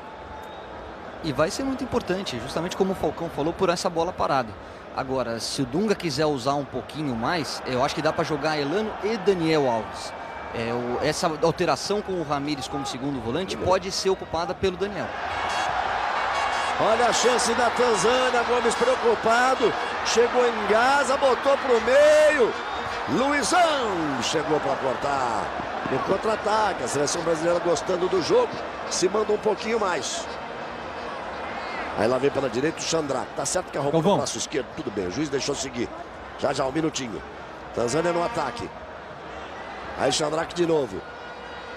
E vai ser muito importante, justamente como o Falcão falou, por essa bola parada. Agora, se o Dunga quiser usar um pouquinho mais, eu acho que dá para jogar Elano e Daniel Alves. Essa alteração com o Ramírez como segundo volante pode ser ocupada pelo Daniel. Olha a chance da Tanzânia, Gomes preocupado, chegou em Gaza, botou pro meio. Luizão chegou para cortar no contra-ataque. A seleção brasileira gostando do jogo, se manda um pouquinho mais. Aí lá vem pela direita o Xandraque. Tá certo que arrumou no braço esquerdo, tudo bem, o juiz deixou seguir. Já, um minutinho. Tanzânia no ataque. Aí Xandraque de novo.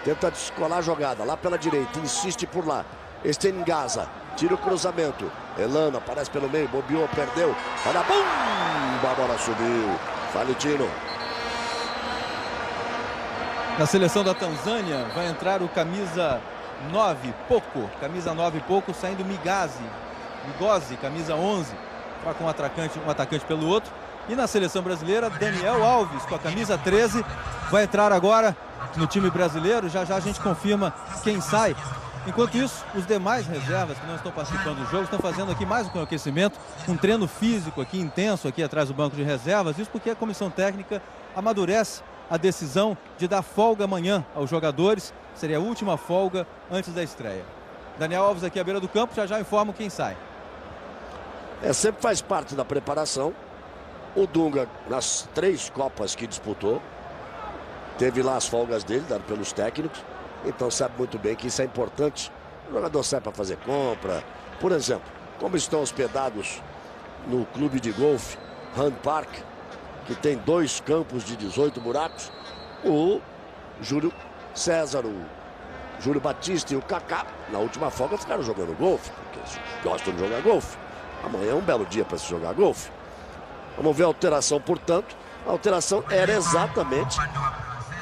Tenta descolar a jogada, lá pela direita, insiste por lá. Este em Gaza, tira o cruzamento. Elano aparece pelo meio, bobeou, perdeu. Olha, bum! A bola subiu. Valentino. Na seleção da Tanzânia vai entrar o camisa 9, camisa 9 pouco, saindo Migosi, camisa 11, com um atacante pelo outro. E na seleção brasileira, Daniel Alves, com a camisa 13, vai entrar agora no time brasileiro. Já já a gente confirma quem sai. Enquanto isso, os demais reservas que não estão participando do jogo estão fazendo aqui mais um aquecimento, um treino físico aqui intenso aqui atrás do banco de reservas. Isso porque a comissão técnica amadurece a decisão de dar folga amanhã aos jogadores. Seria a última folga antes da estreia. Daniel Alves aqui à beira do campo, já já informo quem sai. Sempre faz parte da preparação. O Dunga, nas 3 Copas que disputou, teve lá as folgas dele, dadas pelos técnicos. Então sabe muito bem que isso é importante. O jogador sai para fazer compra. Por exemplo, como estão hospedados no clube de golfe Hand Park, que tem 2 campos de 18 buracos, o Júlio César, o Júlio Batista e o Kaká, na última folga, ficaram jogando golfe, porque eles gostam de jogar golfe. Amanhã é um belo dia para se jogar golfe. Vamos ver a alteração, portanto. A alteração era exatamente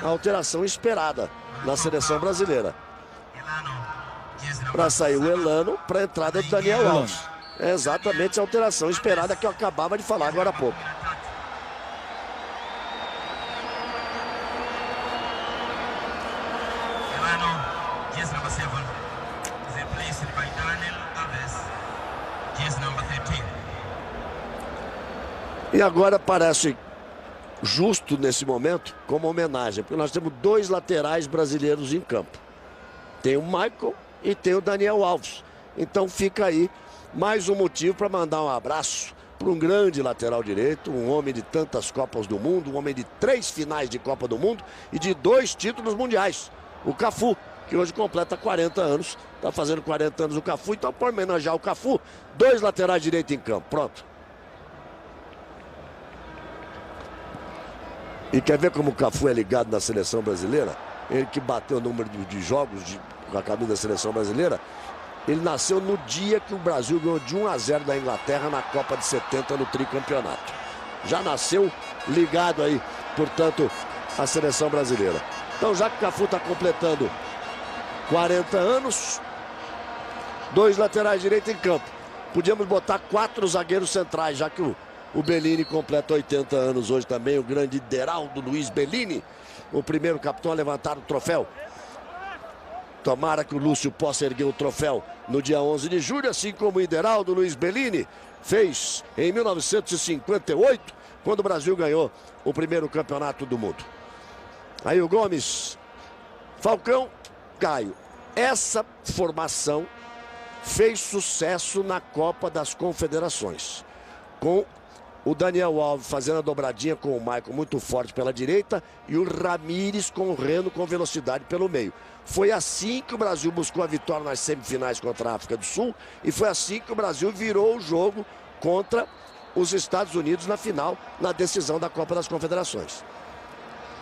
a alteração esperada na seleção brasileira. Para sair o Elano, para a entrada do Daniel Alves. É exatamente a alteração esperada que eu acabava de falar agora há pouco. E agora parece justo nesse momento, como homenagem, porque nós temos 2 laterais brasileiros em campo. Tem o Michael e tem o Daniel Alves. Então fica aí mais um motivo para mandar um abraço para um grande lateral direito, um homem de tantas Copas do Mundo, um homem de 3 finais de Copa do Mundo e de 2 títulos mundiais. O Cafu, que hoje completa 40 anos, está fazendo 40 anos o Cafu, então para homenagear o Cafu, 2 laterais direitos em campo, pronto. E quer ver como o Cafu é ligado na seleção brasileira? Ele que bateu o número de jogos com a camisa da seleção brasileira. Ele nasceu no dia que o Brasil ganhou de 1-0 da Inglaterra na Copa de 70 no tricampeonato. Já nasceu ligado aí, portanto, à seleção brasileira. Então, já que o Cafu está completando 40 anos, 2 laterais direitos em campo. Podíamos botar 4 zagueiros centrais, já que o Bellini completa 80 anos hoje também, o grande Ideraldo Luiz Bellini, o primeiro capitão a levantar o troféu. Tomara que o Lúcio possa erguer o troféu no dia 11 de julho, assim como o Ideraldo Luiz Bellini fez em 1958, quando o Brasil ganhou o primeiro campeonato do mundo. Aí o Gomes, Falcão, Caio. Essa formação fez sucesso na Copa das Confederações, com o Daniel Alves fazendo a dobradinha com o Michael muito forte pela direita e o Ramírez correndo com velocidade pelo meio. Foi assim que o Brasil buscou a vitória nas semifinais contra a África do Sul e foi assim que o Brasil virou o jogo contra os Estados Unidos na final, na decisão da Copa das Confederações.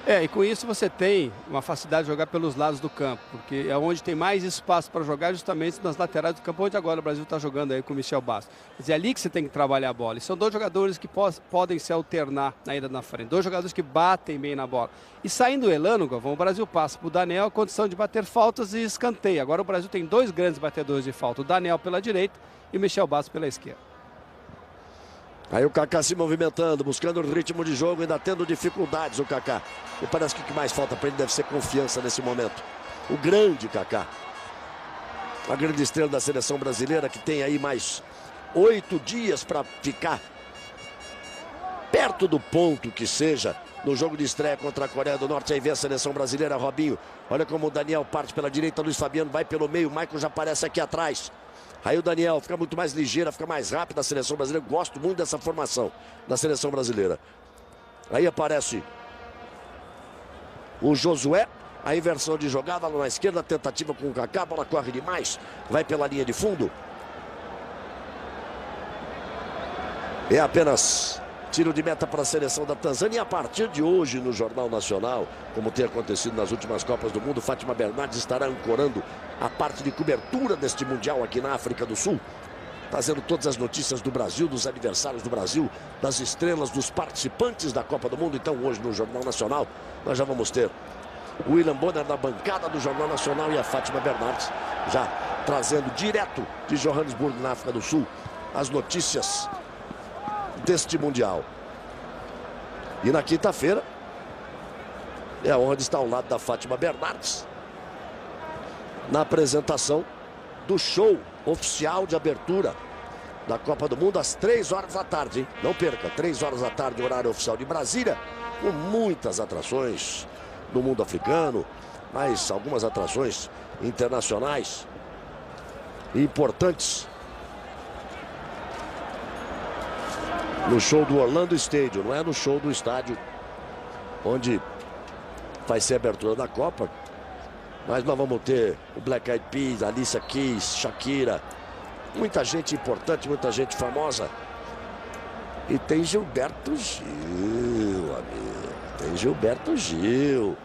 E com isso você tem uma facilidade de jogar pelos lados do campo, porque é onde tem mais espaço para jogar, justamente nas laterais do campo, onde agora o Brasil está jogando aí com o Michel Bastos. Quer dizer, é ali que você tem que trabalhar a bola. E são 2 jogadores que podem se alternar na ida na frente, 2 jogadores que batem bem na bola. E saindo o Elano, Galvão, o Brasil passa para o Daniel a condição de bater faltas e escanteio. Agora o Brasil tem 2 grandes batedores de falta, o Daniel pela direita e o Michel Bastos pela esquerda. Aí o Kaká se movimentando, buscando o ritmo de jogo, ainda tendo dificuldades o Kaká. E parece que o que mais falta para ele deve ser confiança nesse momento. O grande Kaká, a grande estrela da seleção brasileira, que tem aí mais 8 dias para ficar perto do ponto que seja no jogo de estreia contra a Coreia do Norte. Aí vem a seleção brasileira, Robinho. Olha como o Daniel parte pela direita, Luiz Fabiano vai pelo meio, o Michael já aparece aqui atrás. Aí o Daniel fica muito mais ligeira, fica mais rápida a seleção brasileira. Gosto muito dessa formação da seleção brasileira. Aí aparece o Josué, a inversão de jogada lá na esquerda, tentativa com o Kaká, a bola corre demais, vai pela linha de fundo. É apenas tiro de meta para a seleção da Tanzânia. E a partir de hoje, no Jornal Nacional, como tem acontecido nas últimas Copas do Mundo, Fátima Bernardes estará ancorando a parte de cobertura deste Mundial aqui na África do Sul, trazendo todas as notícias do Brasil, dos aniversários do Brasil, das estrelas, dos participantes da Copa do Mundo. Então hoje no Jornal Nacional nós já vamos ter o William Bonner na bancada do Jornal Nacional e a Fátima Bernardes já trazendo direto de Johannesburgo, na África do Sul, as notícias deste Mundial. E na quinta-feira é a honra de estar ao lado da Fátima Bernardes na apresentação do show oficial de abertura da Copa do Mundo às 3 horas da tarde, hein? Não perca, 3 horas da tarde, horário oficial de Brasília, com muitas atrações do mundo africano, mas algumas atrações internacionais importantes. No show do Orlando Stadium, não é no show do estádio onde vai ser a abertura da Copa. Mas nós vamos ter o Black Eyed Peas, Alicia Keys, Shakira, muita gente importante, muita gente famosa. E tem Gilberto Gil, amigo. Tem Gilberto Gil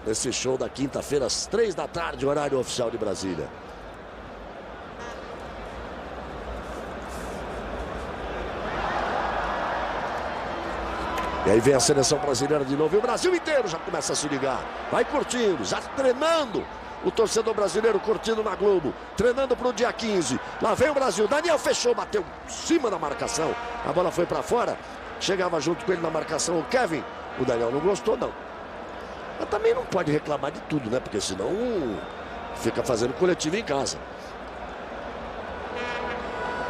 nesse show da quinta-feira às 3 da tarde, horário oficial de Brasília. E aí vem a seleção brasileira de novo. E o Brasil inteiro já começa a se ligar. Vai curtindo, já treinando. O torcedor brasileiro curtindo na Globo. Treinando para o dia 15. Lá vem o Brasil. Daniel fechou, bateu em cima da marcação. A bola foi para fora. Chegava junto com ele na marcação o Kevin. O Daniel não gostou, não. Mas também não pode reclamar de tudo, né? Porque senão fica fazendo coletivo em casa.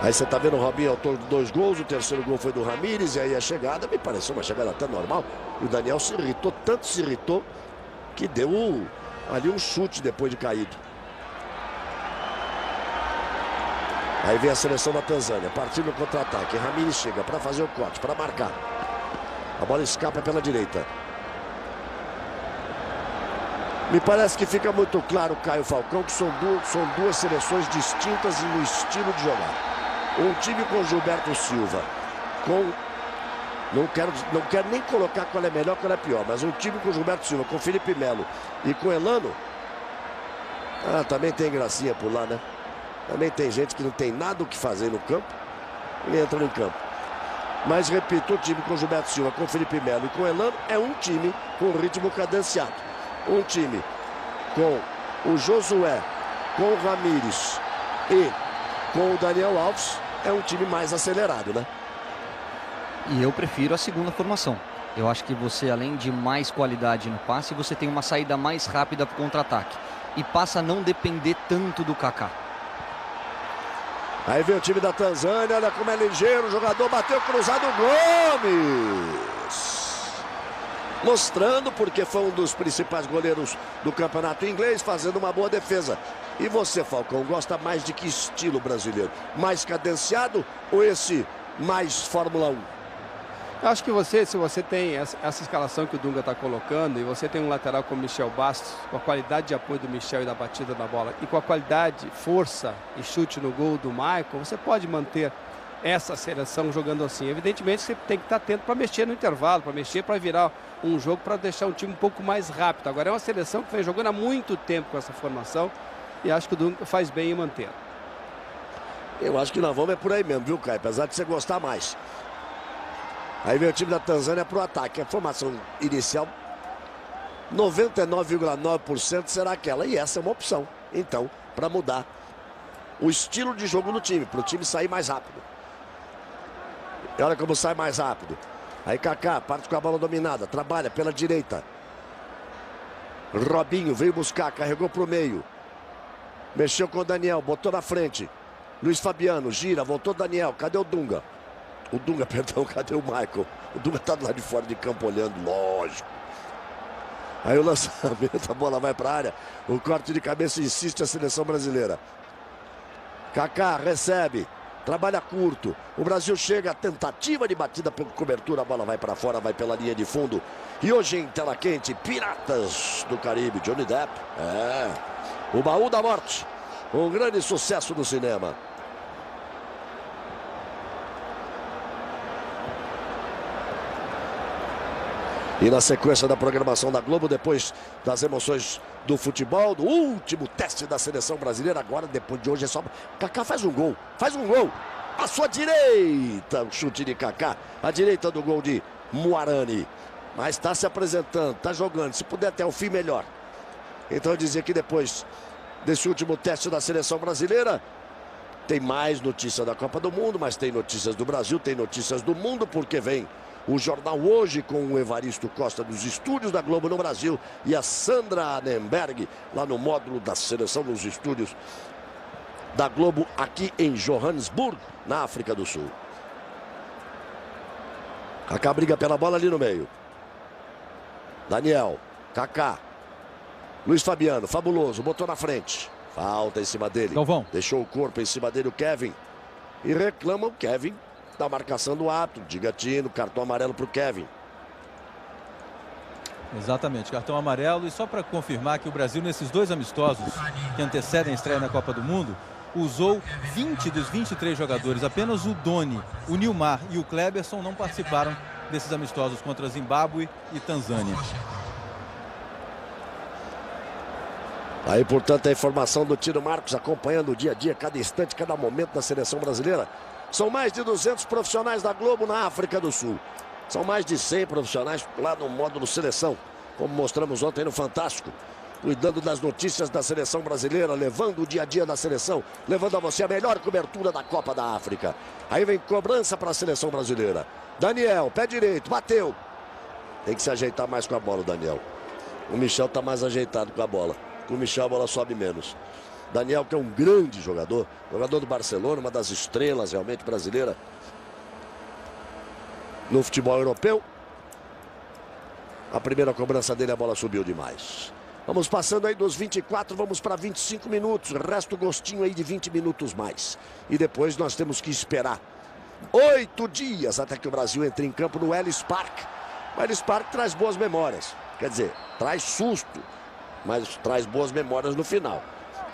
Aí você tá vendo o Robinho, autor de 2 gols, o terceiro gol foi do Ramírez, e aí a chegada, me pareceu uma chegada até normal. E o Daniel se irritou, tanto se irritou, que deu ali um chute depois de caído. Aí vem a seleção da Tanzânia, partindo no contra-ataque. Ramírez chega para fazer o corte, para marcar. A bola escapa pela direita. Me parece que fica muito claro, Caio Falcão, que são duas seleções distintas no estilo de jogar. Um time com Gilberto Silva, não quero nem colocar qual é melhor, qual é pior, mas um time com Gilberto Silva, com Felipe Melo e com Elano, também tem gracinha por lá, né? Também tem gente que não tem nada o que fazer no campo e entra no campo. Mas repito, o time com Gilberto Silva, com Felipe Melo e com Elano é um time com ritmo cadenciado. Um time com o Josué, com o Ramírez e com o Daniel Alves é um time mais acelerado, né? E eu prefiro a segunda formação. Eu acho que você, além de mais qualidade no passe, você tem uma saída mais rápida para o contra-ataque. E passa a não depender tanto do Kaká. Aí vem o time da Tanzânia, olha como é ligeiro, o jogador bateu cruzado, Gomes. Mostrando porque foi um dos principais goleiros do campeonato inglês, fazendo uma boa defesa. E você, Falcão, gosta mais de que estilo brasileiro? Mais cadenciado ou esse mais Fórmula 1? Eu acho que se você tem essa escalação que o Dunga está colocando, e você tem um lateral como Michel Bastos, com a qualidade de apoio do Michel e da batida da bola, e com a qualidade, força e chute no gol do Michael, você pode manter essa seleção jogando assim. Evidentemente, você tem que estar atento para mexer no intervalo, para mexer, para virar um jogo, para deixar um time um pouco mais rápido. Agora é uma seleção que vem jogando há muito tempo com essa formação, e acho que o Dunga faz bem em manter. Eu acho que nós vamos por aí mesmo, viu, Caio? Apesar de você gostar mais. Aí vem o time da Tanzânia pro ataque. A formação inicial, 99,9% será aquela. E essa é uma opção, então, para mudar o estilo de jogo do time, para o time sair mais rápido. E olha como sai mais rápido. Aí Kaká parte com a bola dominada, trabalha pela direita. Robinho veio buscar, carregou pro meio. Mexeu com o Daniel, botou na frente. Luiz Fabiano gira, voltou Daniel. Cadê o Dunga? O Dunga, perdão, cadê o Michael? O Dunga tá do lado de fora de campo olhando, lógico. Aí o lançamento, a bola vai para a área. O corte de cabeça insiste a seleção brasileira. Kaká recebe, trabalha curto. O Brasil chega, a tentativa de batida por cobertura. A bola vai para fora, vai pela linha de fundo. E hoje em tela quente, Piratas do Caribe, Johnny Depp. O Baú da Morte, um grande sucesso no cinema. E na sequência da programação da Globo, depois das emoções do futebol, do último teste da seleção brasileira, agora, depois de hoje, é só... Kaká faz um gol, à sua direita, o chute de Kaká, à direita do gol de Muarani. Mas está se apresentando, está jogando, se puder até o fim, melhor. Então eu dizia que depois desse último teste da seleção brasileira, tem mais notícia da Copa do Mundo, mas tem notícias do Brasil, tem notícias do mundo, porque vem o Jornal Hoje com o Evaristo Costa dos estúdios da Globo no Brasil e a Sandra Anenberg lá no módulo da seleção nos estúdios da Globo aqui em Johannesburgo, na África do Sul. Kaká briga pela bola ali no meio. Daniel, Kaká, Luiz Fabiano, fabuloso, botou na frente. Falta em cima dele. Galvão. Deixou o corpo em cima dele o Kevin. E reclama o Kevin da marcação do árbitro. De Gatino, cartão amarelo para o Kevin. Exatamente, cartão amarelo. E só para confirmar que o Brasil, nesses 2 amistosos que antecedem a estreia na Copa do Mundo, usou 20 dos 23 jogadores. Apenas o Doni, o Nilmar e o Kleberson não participaram desses amistosos contra Zimbábue e Tanzânia. Aí, portanto, a informação do Tino Marcos acompanhando o dia a dia, cada instante, cada momento da seleção brasileira. São mais de 200 profissionais da Globo na África do Sul. São mais de 100 profissionais lá no módulo seleção, como mostramos ontem no Fantástico. Cuidando das notícias da seleção brasileira, levando o dia a dia da seleção, levando a você a melhor cobertura da Copa da África. Aí vem cobrança para a seleção brasileira. Daniel, pé direito, bateu. Tem que se ajeitar mais com a bola, Daniel. O Michel está mais ajeitado com a bola. Com o Michel a bola sobe menos. Daniel, que é um grande jogador, jogador do Barcelona, uma das estrelas realmente brasileira no futebol europeu. A primeira cobrança dele, a bola subiu demais. Vamos passando aí dos 24, vamos para 25 minutos. Resta o gostinho aí de 20 minutos mais. E depois nós temos que esperar 8 dias até que o Brasil entre em campo no Ellis Park. O Ellis Park traz boas memórias. Quer dizer, traz susto, mas traz boas memórias no final.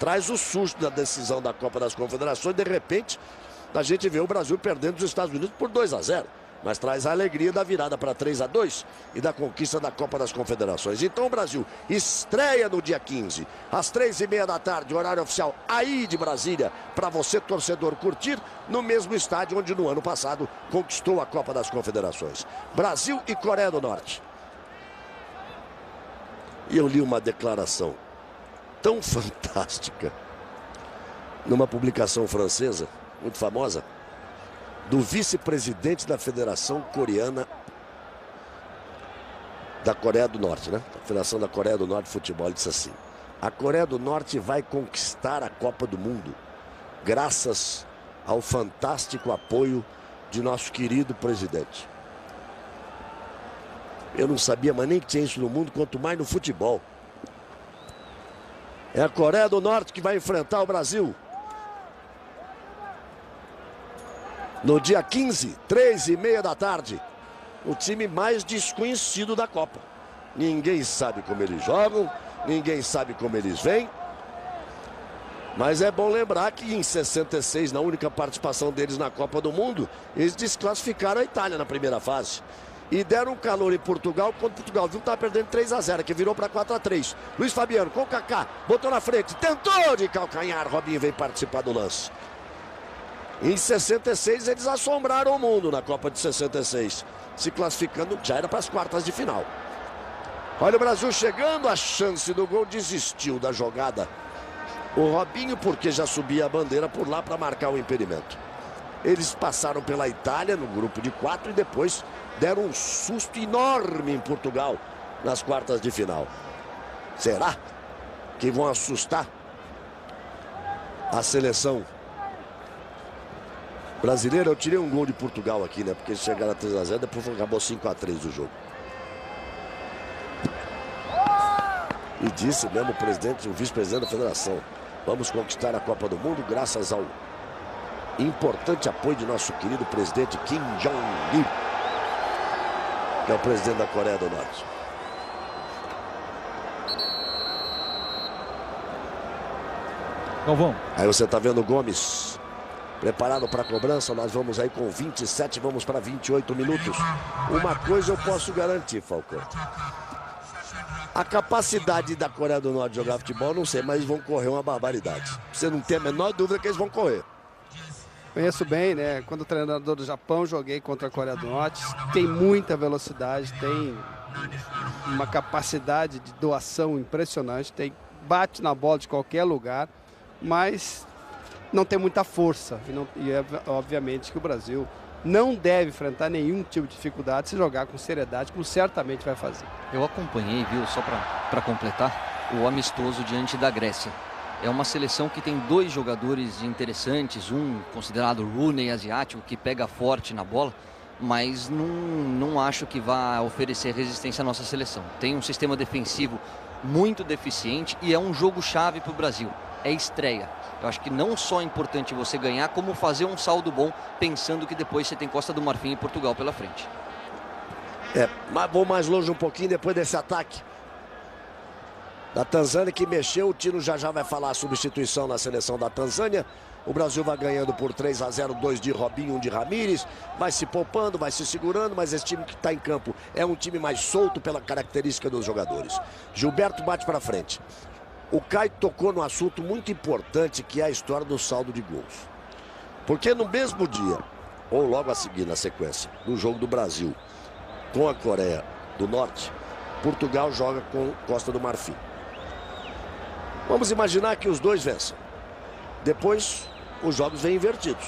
Traz o susto da decisão da Copa das Confederações. De repente, a gente vê o Brasil perdendo os Estados Unidos por 2-0. Mas traz a alegria da virada para 3-2 e da conquista da Copa das Confederações. Então o Brasil estreia no dia 15, às 3h30 da tarde, horário oficial aí de Brasília, para você, torcedor, curtir, no mesmo estádio onde no ano passado conquistou a Copa das Confederações. Brasil e Coreia do Norte. E eu li uma declaração tão fantástica numa publicação francesa, muito famosa, do vice-presidente da Federação Coreana da Coreia do Norte, né? A Federação da Coreia do Norte de Futebol. Ele disse assim: a Coreia do Norte vai conquistar a Copa do Mundo graças ao fantástico apoio de nosso querido presidente. Eu não sabia, mas nem que tinha isso no mundo, quanto mais no futebol. É a Coreia do Norte que vai enfrentar o Brasil no dia 15, 3h30 da tarde. O time mais desconhecido da Copa. Ninguém sabe como eles jogam, ninguém sabe como eles vêm. Mas é bom lembrar que em 66, na única participação deles na Copa do Mundo, eles desclassificaram a Itália na primeira fase. E deram um calor em Portugal, quando Portugal viu que estava perdendo 3-0, que virou para 4-3. Luiz Fabiano com o Kaká, botou na frente, tentou de calcanhar, Robinho veio participar do lance. Em 66 eles assombraram o mundo na Copa de 66, se classificando, já era para as quartas de final. Olha o Brasil chegando, a chance do gol, desistiu da jogada o Robinho, porque já subia a bandeira por lá para marcar o impedimento. Eles passaram pela Itália no grupo de 4 e depois deram um susto enorme em Portugal nas quartas de final. Será que vão assustar a seleção brasileira? Eu tirei um gol de Portugal aqui, né? Porque eles chegaram a 3-0, depois acabou 5-3 o jogo. E disse mesmo o presidente, o vice-presidente da federação: vamos conquistar a Copa do Mundo graças ao importante apoio de nosso querido presidente Kim Jong-il, que é o presidente da Coreia do Norte. Galvão. Aí você está vendo o Gomes preparado para a cobrança. Nós vamos aí com 27, vamos para 28 minutos. Uma coisa eu posso garantir, Falcão: a capacidade da Coreia do Norte de jogar futebol, não sei, mas eles vão correr uma barbaridade. Você não tem a menor dúvida que eles vão correr. Conheço bem, né? Quando treinador do Japão, joguei contra a Coreia do Norte. Tem muita velocidade, tem uma capacidade de doação impressionante, bate na bola de qualquer lugar, mas não tem muita força. Obviamente que o Brasil não deve enfrentar nenhum tipo de dificuldade se jogar com seriedade, como certamente vai fazer. Eu acompanhei, viu, só para completar, o amistoso diante da Grécia. É uma seleção que tem 2 jogadores interessantes, um considerado Rooney asiático, que pega forte na bola, mas não acho que vá oferecer resistência à nossa seleção. Tem um sistema defensivo muito deficiente e é um jogo-chave para o Brasil. É estreia. Eu acho que não só é importante você ganhar, como fazer um saldo bom, pensando que depois você tem Costa do Marfim e Portugal pela frente. Mas vou mais longe um pouquinho depois desse ataque da Tanzânia, que mexeu. O Tino já vai falar a substituição na seleção da Tanzânia. O Brasil vai ganhando por 3-0, 2 de Robinho, 1 de Ramírez. Vai se poupando, vai se segurando, mas esse time que está em campo é um time mais solto pela característica dos jogadores. Gilberto bate para frente. O Caio tocou num assunto muito importante, que é a história do saldo de gols. Porque no mesmo dia, ou logo a seguir na sequência, do jogo do Brasil com a Coreia do Norte, Portugal joga com Costa do Marfim. Vamos imaginar que os dois vencem. Depois, os jogos vêm invertidos.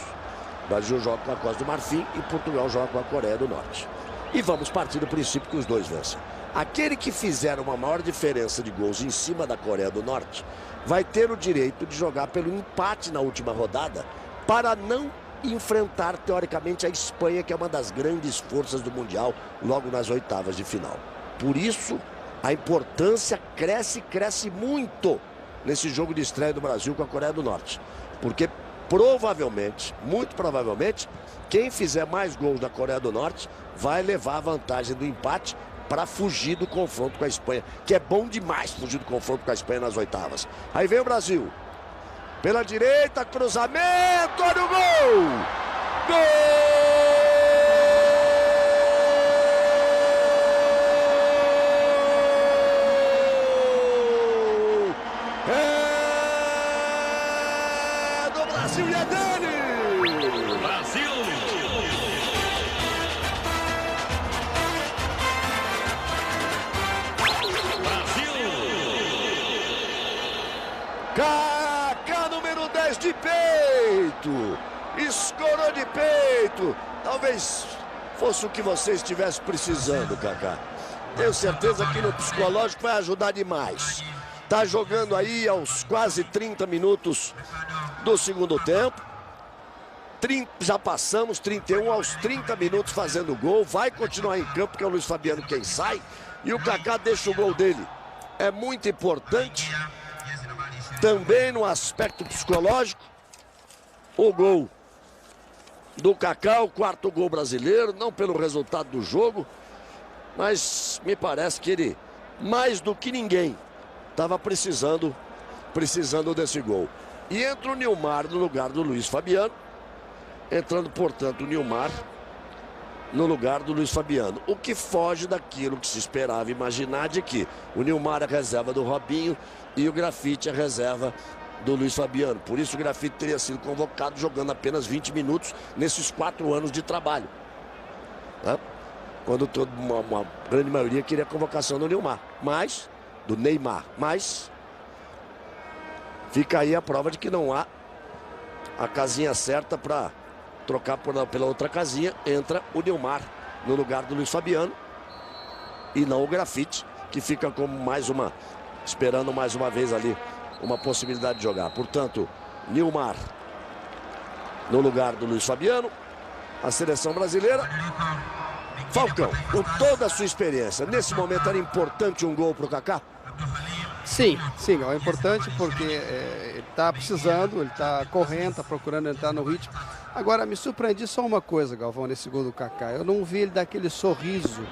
O Brasil joga com a Costa do Marfim e Portugal joga com a Coreia do Norte. E vamos partir do princípio que os dois vencem. Aquele que fizer uma maior diferença de gols em cima da Coreia do Norte vai ter o direito de jogar pelo empate na última rodada para não enfrentar, teoricamente, a Espanha, que é uma das grandes forças do Mundial, logo nas oitavas de final. Por isso, a importância cresce muito nesse jogo de estreia do Brasil com a Coreia do Norte. Porque provavelmente, muito provavelmente, quem fizer mais gols da Coreia do Norte vai levar a vantagem do empate para fugir do confronto com a Espanha, que é bom demais fugir do confronto com a Espanha nas oitavas. Aí vem o Brasil. Pela direita, cruzamento, olha o gol! Gol! É do Brasil e é dele! Brasil! Kaká, número 10 de peito, escorou de peito, talvez fosse o que você estivesse precisando, Kaká. Tenho certeza que no psicológico vai ajudar demais. Tá jogando aí aos quase 30 minutos do segundo tempo. Já passamos 31 aos 30 minutos fazendo gol, vai continuar em campo, que é o Luiz Fabiano quem sai, e o Kaká deixa o gol dele. É muito importante. Também no aspecto psicológico, o gol do Kaká, o 4º gol brasileiro, não pelo resultado do jogo, mas me parece que ele, mais do que ninguém, estava precisando desse gol. E entra o Nilmar no lugar do Luiz Fabiano, entrando, portanto, o Nilmar no lugar do Luiz Fabiano, o que foge daquilo que se esperava imaginar, de que o Nilmar é reserva do Robinho e o Grafite é reserva do Luiz Fabiano. Por isso o Grafite teria sido convocado jogando apenas 20 minutos nesses 4 anos de trabalho, né? Quando uma grande maioria queria a convocação do Neymar, mas fica aí a prova de que não há a casinha certa para trocar pela outra casinha. Entra o Nilmar no lugar do Luiz Fabiano e não o Grafite, que fica como esperando mais uma vez ali uma possibilidade de jogar. Portanto, Nilmar no lugar do Luiz Fabiano. A seleção brasileira. Falcão, com toda a sua experiência, nesse momento era importante um gol para o Kaká? Sim, é importante porque ele está precisando, ele está correndo, está procurando entrar no ritmo. Agora, me surpreendi só uma coisa, Galvão, nesse gol do Kaká. Eu não vi ele dar aquele sorriso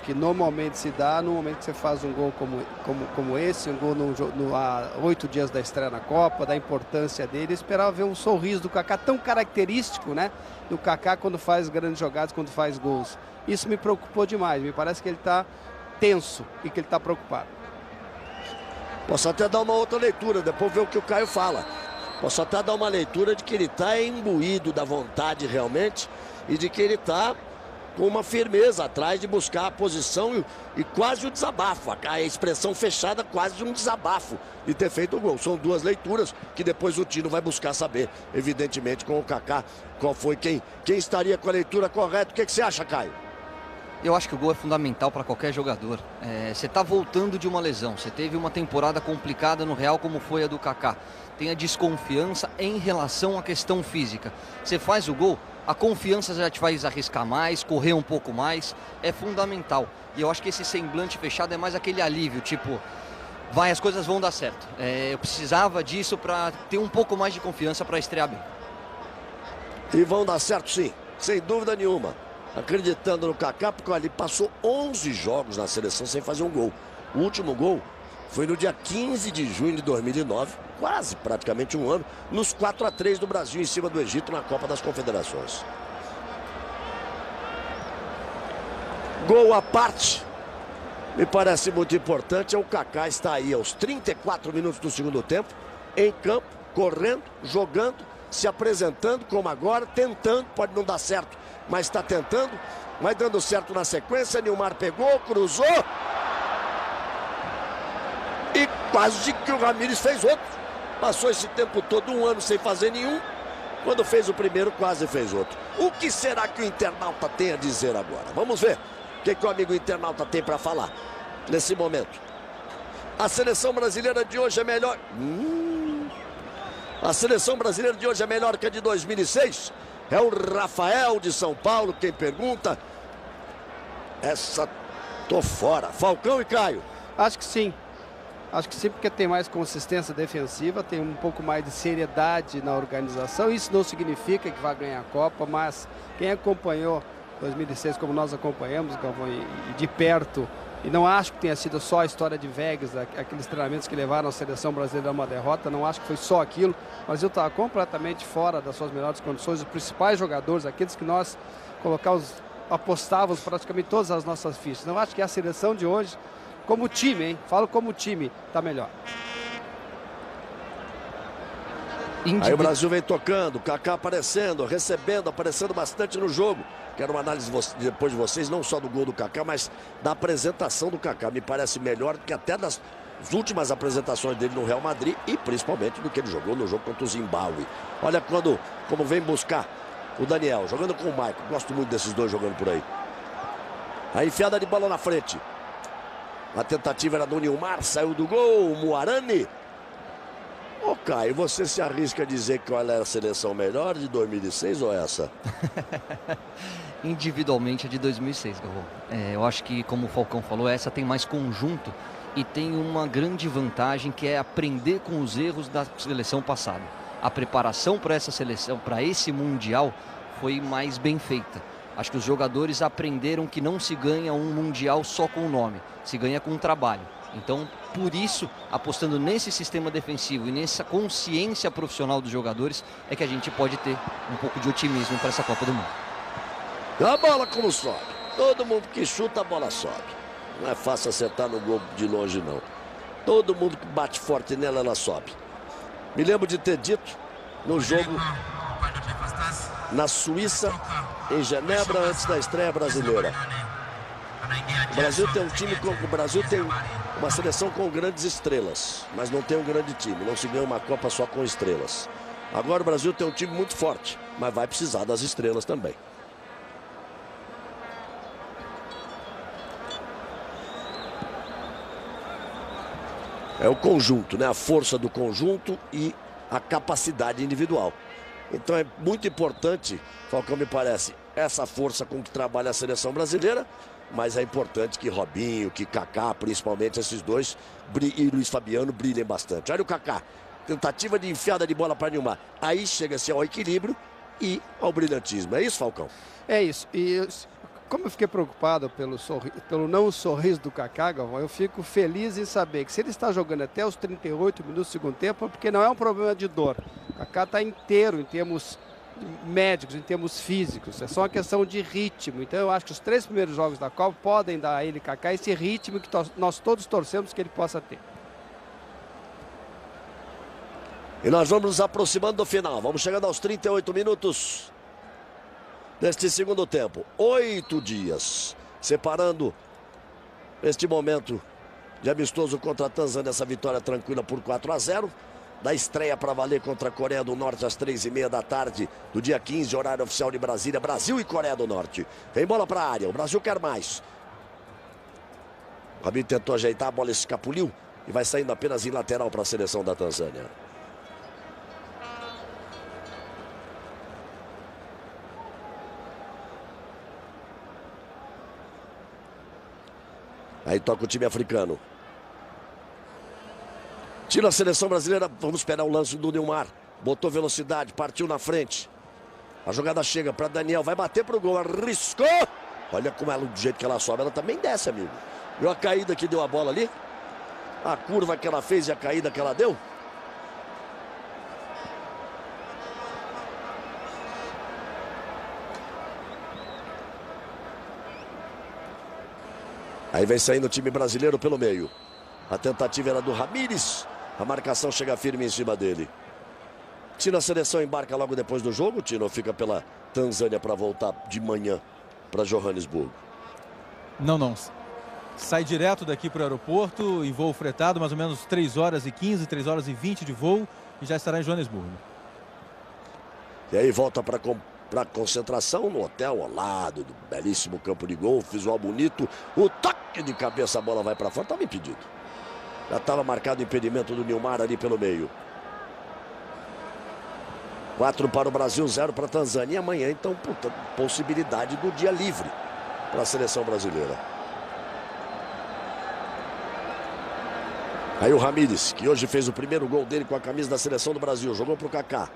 que normalmente se dá no momento que você faz um gol como esse, um gol há 8 dias da estreia na Copa, da importância dele. Eu esperava ver um sorriso do Kaká tão característico, né, do Kaká quando faz grandes jogadas, quando faz gols. Isso me preocupou demais, me parece que ele está tenso e que ele está preocupado. Posso até dar uma outra leitura, depois ver o que o Caio fala. Posso até dar uma leitura de que ele está imbuído da vontade realmente e de que ele está com uma firmeza atrás de buscar a posição e quase o desabafo. A expressão fechada, quase um desabafo de ter feito o gol. São duas leituras que depois o Tino vai buscar saber, evidentemente, com o Kaká, qual foi quem estaria com a leitura correta. O que você acha, Caio? Eu acho que o gol é fundamental para qualquer jogador. Você está voltando de uma lesão, você teve uma temporada complicada no Real como foi a do Kaká. Tem a desconfiança em relação à questão física. Você faz o gol, a confiança já te faz arriscar mais, correr um pouco mais, é fundamental. E eu acho que esse semblante fechado é mais aquele alívio, tipo, as coisas vão dar certo. Eu precisava disso para ter um pouco mais de confiança para estrear bem. E vão dar certo sim, sem dúvida nenhuma. Acreditando no Kaká, porque ele passou 11 jogos na seleção sem fazer um gol. O último gol foi no dia 15 de junho de 2009, quase praticamente um ano, nos 4-3 do Brasil em cima do Egito na Copa das Confederações. Gol à parte, me parece muito importante, o Kaká está aí aos 34 minutos do segundo tempo, em campo, correndo, jogando, se apresentando como agora, tentando, pode não dar certo, mas está tentando, vai dando certo na sequência. Nilmar pegou, cruzou e quase que o Ramírez fez outro. Passou esse tempo todo, um ano sem fazer nenhum. Quando fez o primeiro, quase fez outro. O que será que o internauta tem a dizer agora? Vamos ver o que o amigo internauta tem para falar nesse momento. A seleção brasileira de hoje é melhor. A seleção brasileira de hoje é melhor que a de 2006? É o Rafael de São Paulo quem pergunta. Essa tô fora. Falcão e Caio. Acho que sim. Acho que sim, porque tem mais consistência defensiva, tem um pouco mais de seriedade na organização. Isso não significa que vai ganhar a Copa, mas quem acompanhou 2006 como nós acompanhamos, Galvão, e de perto, e não acho que tenha sido só a história de Vegas, aqueles treinamentos que levaram a seleção brasileira a uma derrota, não acho que foi só aquilo. O Brasil estava completamente fora das suas melhores condições. Os principais jogadores, aqueles que nós apostávamos praticamente todas as nossas fichas. Não acho que a seleção de hoje, como time, hein? Falo como time, está melhor. Aí o Brasil vem tocando, Kaká aparecendo, recebendo, aparecendo bastante no jogo. Quero uma análise depois de vocês, não só do gol do Kaká, mas da apresentação do Kaká. Me parece melhor do que até das últimas apresentações dele no Real Madrid e principalmente do que ele jogou no jogo contra o Zimbábue. Olha como vem buscar o Daniel, jogando com o Michael. Gosto muito desses dois jogando por aí. A enfiada de bola na frente. A tentativa era do Nilmar, saiu do gol, o Muarani. Ô Caio, você se arrisca a dizer que qual era a seleção melhor de 2006 ou essa? Individualmente a de 2006, Galvão. Eu acho que, como o Falcão falou, essa tem mais conjunto e tem uma grande vantagem, que é aprender com os erros da seleção passada. A preparação para essa seleção, para esse Mundial, foi mais bem feita. Acho que os jogadores aprenderam que não se ganha um Mundial só com o nome, se ganha com o trabalho. Então, por isso, apostando nesse sistema defensivo e nessa consciência profissional dos jogadores, é que a gente pode ter um pouco de otimismo para essa Copa do Mundo. A bola como sobe. Todo mundo que chuta, a bola sobe. Não é fácil acertar no gol de longe, não. Todo mundo que bate forte nela, ela sobe. Me lembro de ter dito no jogo na Suíça, em Genebra, antes da estreia brasileira. O Brasil tem uma seleção com grandes estrelas, mas não tem um grande time. Não se ganha uma Copa só com estrelas. Agora o Brasil tem um time muito forte, mas vai precisar das estrelas também. É o conjunto, né? A força do conjunto e a capacidade individual. Então é muito importante, Falcão, me parece, essa força com que trabalha a seleção brasileira, mas é importante que Robinho, que Kaká, principalmente esses dois, e Luiz Fabiano brilhem bastante. Olha o Kaká, tentativa de enfiada de bola para Nilmar. Aí chega-se ao equilíbrio e ao brilhantismo. É isso, Falcão? É isso. E como eu fiquei preocupado pelo não sorriso do Kaká, Galvão, eu fico feliz em saber que se ele está jogando até os 38 minutos do segundo tempo, é porque não é um problema de dor. O Kaká está inteiro em termos médicos, em termos físicos. É só uma questão de ritmo. Então eu acho que os 3 primeiros jogos da Copa podem dar a ele, Kaká, esse ritmo que nós todos torcemos que ele possa ter. E nós vamos nos aproximando do final. Vamos chegando aos 38 minutos deste segundo tempo. 8 dias separando este momento de amistoso contra a Tanzânia, essa vitória tranquila por 4-0. Da estreia para valer contra a Coreia do Norte às 3h30 da tarde do dia 15, horário oficial de Brasília. Brasil e Coreia do Norte. Vem bola para a área, o Brasil quer mais. O Hamid tentou ajeitar, a bola escapuliu e vai saindo apenas em lateral para a seleção da Tanzânia. Aí toca o time africano. Tira a seleção brasileira, vamos esperar o lance do Nilmar. Botou velocidade, partiu na frente. A jogada chega para Daniel, vai bater para o gol, arriscou. Olha como ela, do jeito que ela sobe, ela também desce, amigo. Viu a caída que deu a bola ali? A curva que ela fez e a caída que ela deu? Aí vem saindo o time brasileiro pelo meio. A tentativa era do Ramires. A marcação chega firme em cima dele. Tino, a seleção embarca logo depois do jogo. Tino fica pela Tanzânia para voltar de manhã para Joanesburgo. Não. Sai direto daqui para o aeroporto em voo fretado, mais ou menos 3h15, 3h20 de voo e já estará em Joanesburgo. E aí volta para a concentração no hotel ao lado do belíssimo campo de golfe, visual bonito. O toque de cabeça, a bola vai para fora, estava impedido. Já estava marcado o impedimento do Nilmar ali pelo meio. 4 para o Brasil, 0 para a Tanzânia. E amanhã, então, possibilidade do dia livre para a seleção brasileira. Aí o Ramires, que hoje fez o primeiro gol dele com a camisa da seleção do Brasil. Jogou para o Kaká.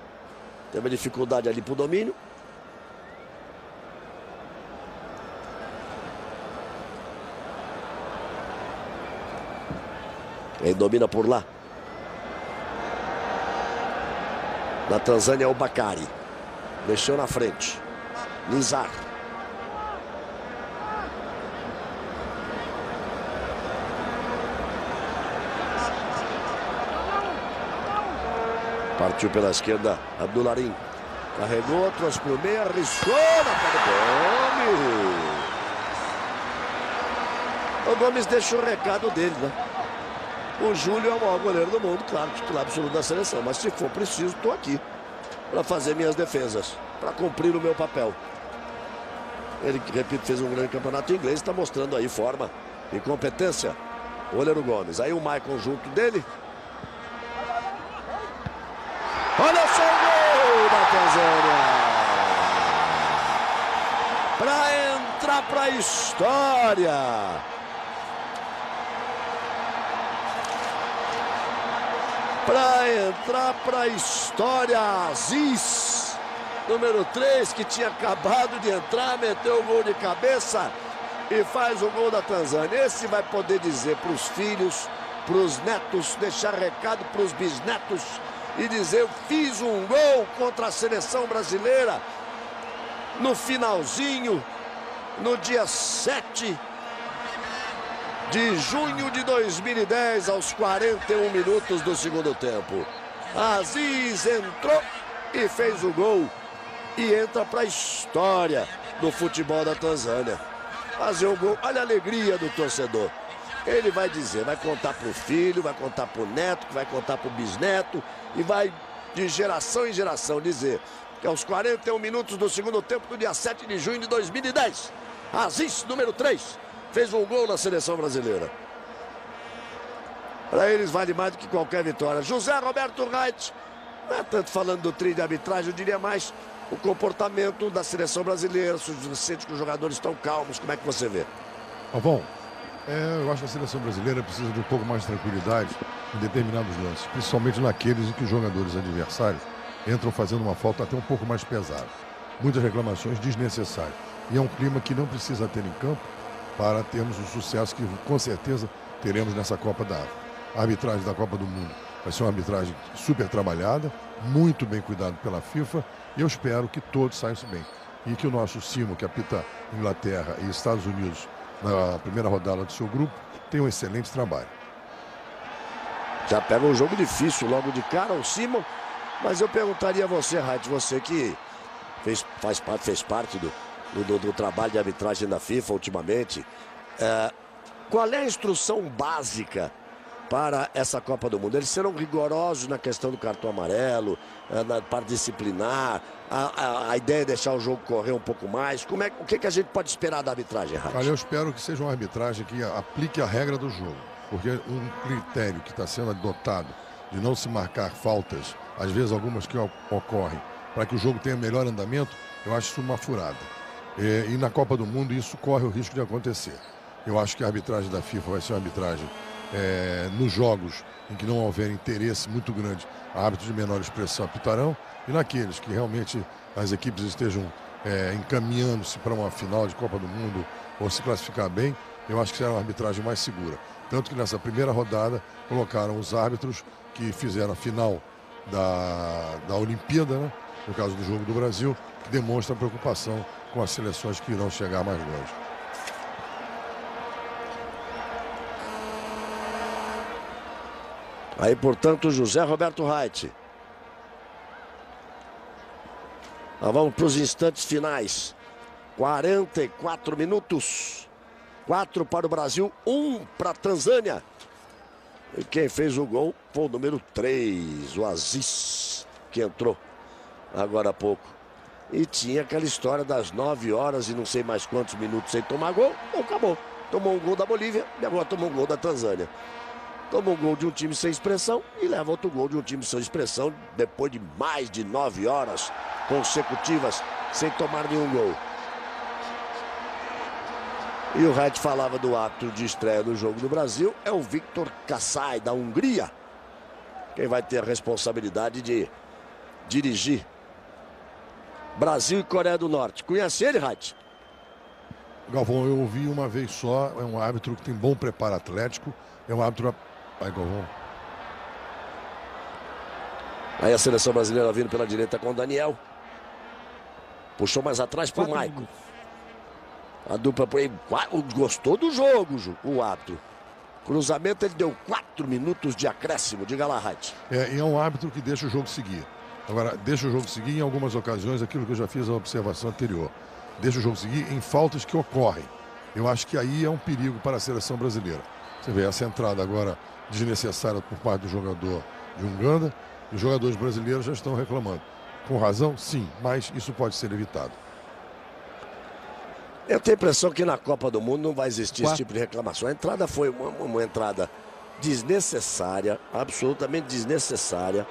Teve dificuldade ali para o domínio. Quem domina por lá. Na Tanzânia é o Bakari. Mexeu na frente. Nizar. Partiu pela esquerda, Abdularim. Carregou, trouxe para o meio, arriscou na cara do Gomes. O Gomes deixou o recado dele, né? O Júlio é o maior goleiro do mundo, claro, titular absoluto da seleção. Mas se for preciso, estou aqui para fazer minhas defesas, para cumprir o meu papel. Ele, repito, fez um grande campeonato inglês, está mostrando aí forma e competência. O goleiro Gomes. Aí o Maicon junto dele. Olha só o gol da Tanzânia. Para entrar para a história. Para entrar para a história, Aziz, número 3, que tinha acabado de entrar, meteu o gol de cabeça e faz o gol da Tanzânia. Esse vai poder dizer para os filhos, para os netos, deixar recado para os bisnetos e dizer: eu fiz um gol contra a seleção brasileira no finalzinho, no dia 7 de junho de 2010, aos 41 minutos do segundo tempo. Aziz entrou e fez o gol e entra para a história do futebol da Tanzânia. Fazer o gol, olha a alegria do torcedor. Ele vai dizer, vai contar para o filho, vai contar para o neto, vai contar para o bisneto e vai de geração em geração dizer que aos 41 minutos do segundo tempo do dia 7 de junho de 2010, Aziz, número 3, fez um gol na seleção brasileira. Para eles vale mais do que qualquer vitória. José Roberto Reit, não é tanto falando do trio de arbitragem, eu diria mais o comportamento da seleção brasileira. Se você sente que os jogadores estão calmos, como é que você vê? Bom, eu acho que a seleção brasileira precisa de um pouco mais de tranquilidade em determinados lances, principalmente naqueles em que os jogadores adversários entram fazendo uma falta até um pouco mais pesada. Muitas reclamações desnecessárias. E é um clima que não precisa ter em campo para termos o sucesso que com certeza teremos nessa Copa da África. A arbitragem da Copa do Mundo vai ser uma arbitragem super trabalhada, muito bem cuidado pela FIFA, e eu espero que todos saiam bem. E que o nosso Simo, que apita Inglaterra e Estados Unidos na primeira rodada do seu grupo, tenha um excelente trabalho. Já pega um jogo difícil logo de cara, o Simo, mas eu perguntaria a você, Reit, você que fez parte do trabalho de arbitragem da FIFA ultimamente. Qual é a instrução básica para essa Copa do Mundo? Eles serão rigorosos na questão do cartão amarelo, na parte disciplinar, a ideia é deixar o jogo correr um pouco mais. O que a gente pode esperar da arbitragem, Rafa? Olha, eu espero que seja uma arbitragem que aplique a regra do jogo, porque um critério que está sendo adotado de não se marcar faltas, às vezes algumas que ocorrem, para que o jogo tenha melhor andamento, eu acho isso uma furada. E na Copa do Mundo isso corre o risco de acontecer. Eu acho que a arbitragem da FIFA vai ser uma arbitragem nos jogos em que não houver interesse muito grande, árbitros de menor expressão apitarão, e naqueles que realmente as equipes estejam encaminhando-se para uma final de Copa do Mundo ou se classificar bem, eu acho que será uma arbitragem mais segura. Tanto que nessa primeira rodada colocaram os árbitros que fizeram a final da Olimpíada, né? No caso do jogo do Brasil, que demonstra preocupação com as seleções que irão chegar mais longe. Aí, portanto, José Roberto Reit. Nós vamos para os instantes finais. 44 minutos. 4 para o Brasil, 1 para a Tanzânia. E quem fez o gol foi o número 3, o Aziz, que entrou agora há pouco. E tinha aquela história das 9 horas e não sei mais quantos minutos sem tomar gol. Bom, acabou. Tomou um gol da Bolívia e agora tomou um gol da Tanzânia. Toma um gol de um time sem expressão e leva outro gol de um time sem expressão depois de mais de 9 horas consecutivas sem tomar nenhum gol. E o Reit falava do ato de estreia do jogo do Brasil, é o Viktor Kassai, da Hungria. Quem vai ter a responsabilidade de dirigir Brasil e Coreia do Norte. Conhece ele, Reit? Galvão, eu ouvi uma vez só, é um árbitro que tem bom preparo atlético, é um árbitro... Vai, Galvão. Aí a seleção brasileira vindo pela direita com o Daniel. Puxou mais atrás pro Maicon. A dupla por aí, gostou do jogo, o árbitro. Cruzamento, ele deu 4 minutos de acréscimo, diga lá, Reit. E é um árbitro que deixa o jogo seguir. Agora, deixa o jogo seguir em algumas ocasiões, aquilo que eu já fiz a observação anterior. Deixa o jogo seguir em faltas que ocorrem. Eu acho que aí é um perigo para a seleção brasileira. Você vê essa entrada agora desnecessária por parte do jogador de Uganda, e os jogadores brasileiros já estão reclamando. Com razão? Sim, mas isso pode ser evitado. Eu tenho a impressão que na Copa do Mundo não vai existir esse tipo de reclamação. A entrada foi uma entrada desnecessária, absolutamente desnecessária.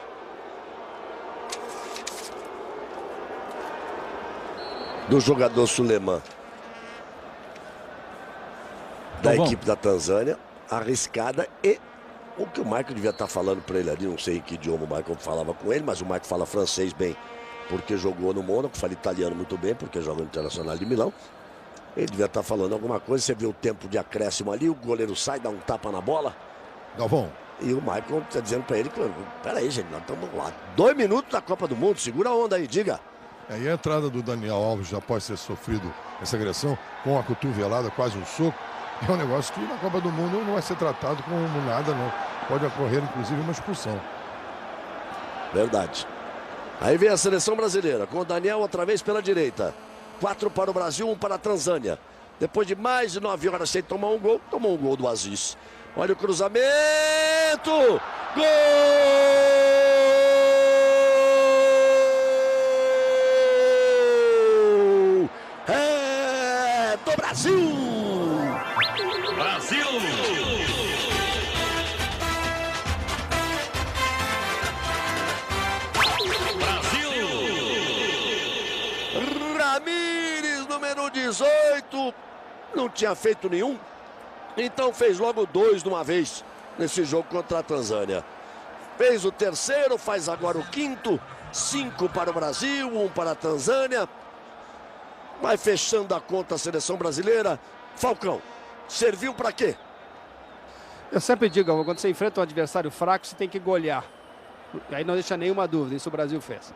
Do jogador Suleiman, da equipe da Tanzânia, arriscada, e o que o Michael devia estar falando para ele ali, não sei em que idioma o Michael falava com ele, mas o Michael fala francês bem, porque jogou no Mônaco, fala italiano muito bem, porque joga no Internacional de Milão. Ele devia estar falando alguma coisa, você vê o tempo de acréscimo ali, o goleiro sai, dá um tapa na bola. Galvão. E o Michael está dizendo para ele, peraí, gente, nós estamos lá. 2 minutos da Copa do Mundo, segura a onda aí, diga. E a entrada do Daniel Alves, após ter sofrido essa agressão, com a cotovelada, quase um soco, é um negócio que na Copa do Mundo não vai ser tratado como nada, não. Pode ocorrer, inclusive, uma expulsão. Verdade. Aí vem a seleção brasileira, com o Daniel outra vez pela direita. 4 para o Brasil, 1 para a Tanzânia. Depois de mais de 9 horas sem tomar um gol, tomou um gol do Aziz. Olha o cruzamento! Gol! É do Brasil! Brasil! Ramírez, número 18, não tinha feito nenhum, então fez logo 2 de uma vez nesse jogo contra a Tanzânia. Fez o terceiro, faz agora o 5º, 5 para o Brasil, 1 para a Tanzânia. Vai fechando a conta a seleção brasileira. Falcão, serviu para quê? Eu sempre digo, quando você enfrenta um adversário fraco, você tem que golear. Aí não deixa nenhuma dúvida, isso o Brasil fez.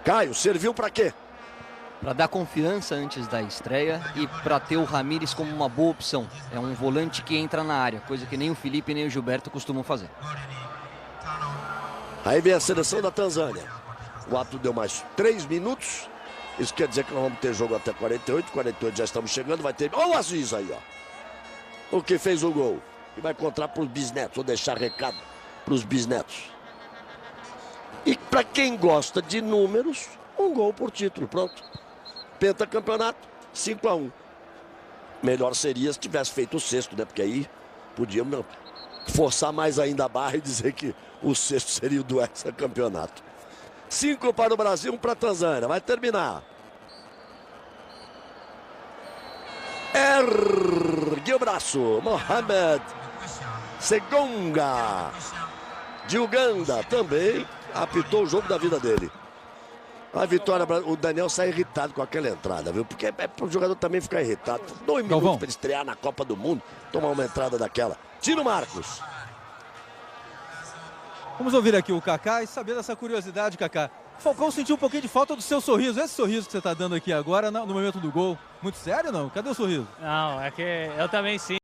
Caio, serviu para quê? Para dar confiança antes da estreia e para ter o Ramírez como uma boa opção. É um volante que entra na área, coisa que nem o Felipe nem o Gilberto costumam fazer. Aí vem a seleção da Tanzânia. O árbitro deu mais 3 minutos. Isso quer dizer que nós vamos ter jogo até 48. 48 já estamos chegando, vai ter... Olha o Aziz aí, ó. O que fez o gol. E vai encontrar para os bisnetos. Vou deixar recado para os bisnetos. E para quem gosta de números, um gol por título. Pronto. Pentacampeonato, 5-1. Melhor seria se tivesse feito o sexto, né? Porque aí podíamos forçar mais ainda a barra e dizer que o sexto seria o do hexacampeonato. 5 para o Brasil, 1 para a Tanzânia. Vai terminar. Ergue o braço. Mohamed Segonga, de Uganda, também apitou o jogo da vida dele. A vitória, o Daniel sai irritado com aquela entrada, viu? Porque é para o jogador também ficar irritado. 2 minutos para ele estrear na Copa do Mundo, tomar uma entrada daquela. Tiro Marcos. Vamos ouvir aqui o Kaká e saber dessa curiosidade, Kaká. Falcão sentiu um pouquinho de falta do seu sorriso. Esse sorriso que você está dando aqui agora no momento do gol. Muito sério, não? Cadê o sorriso? Não, é que eu também sim.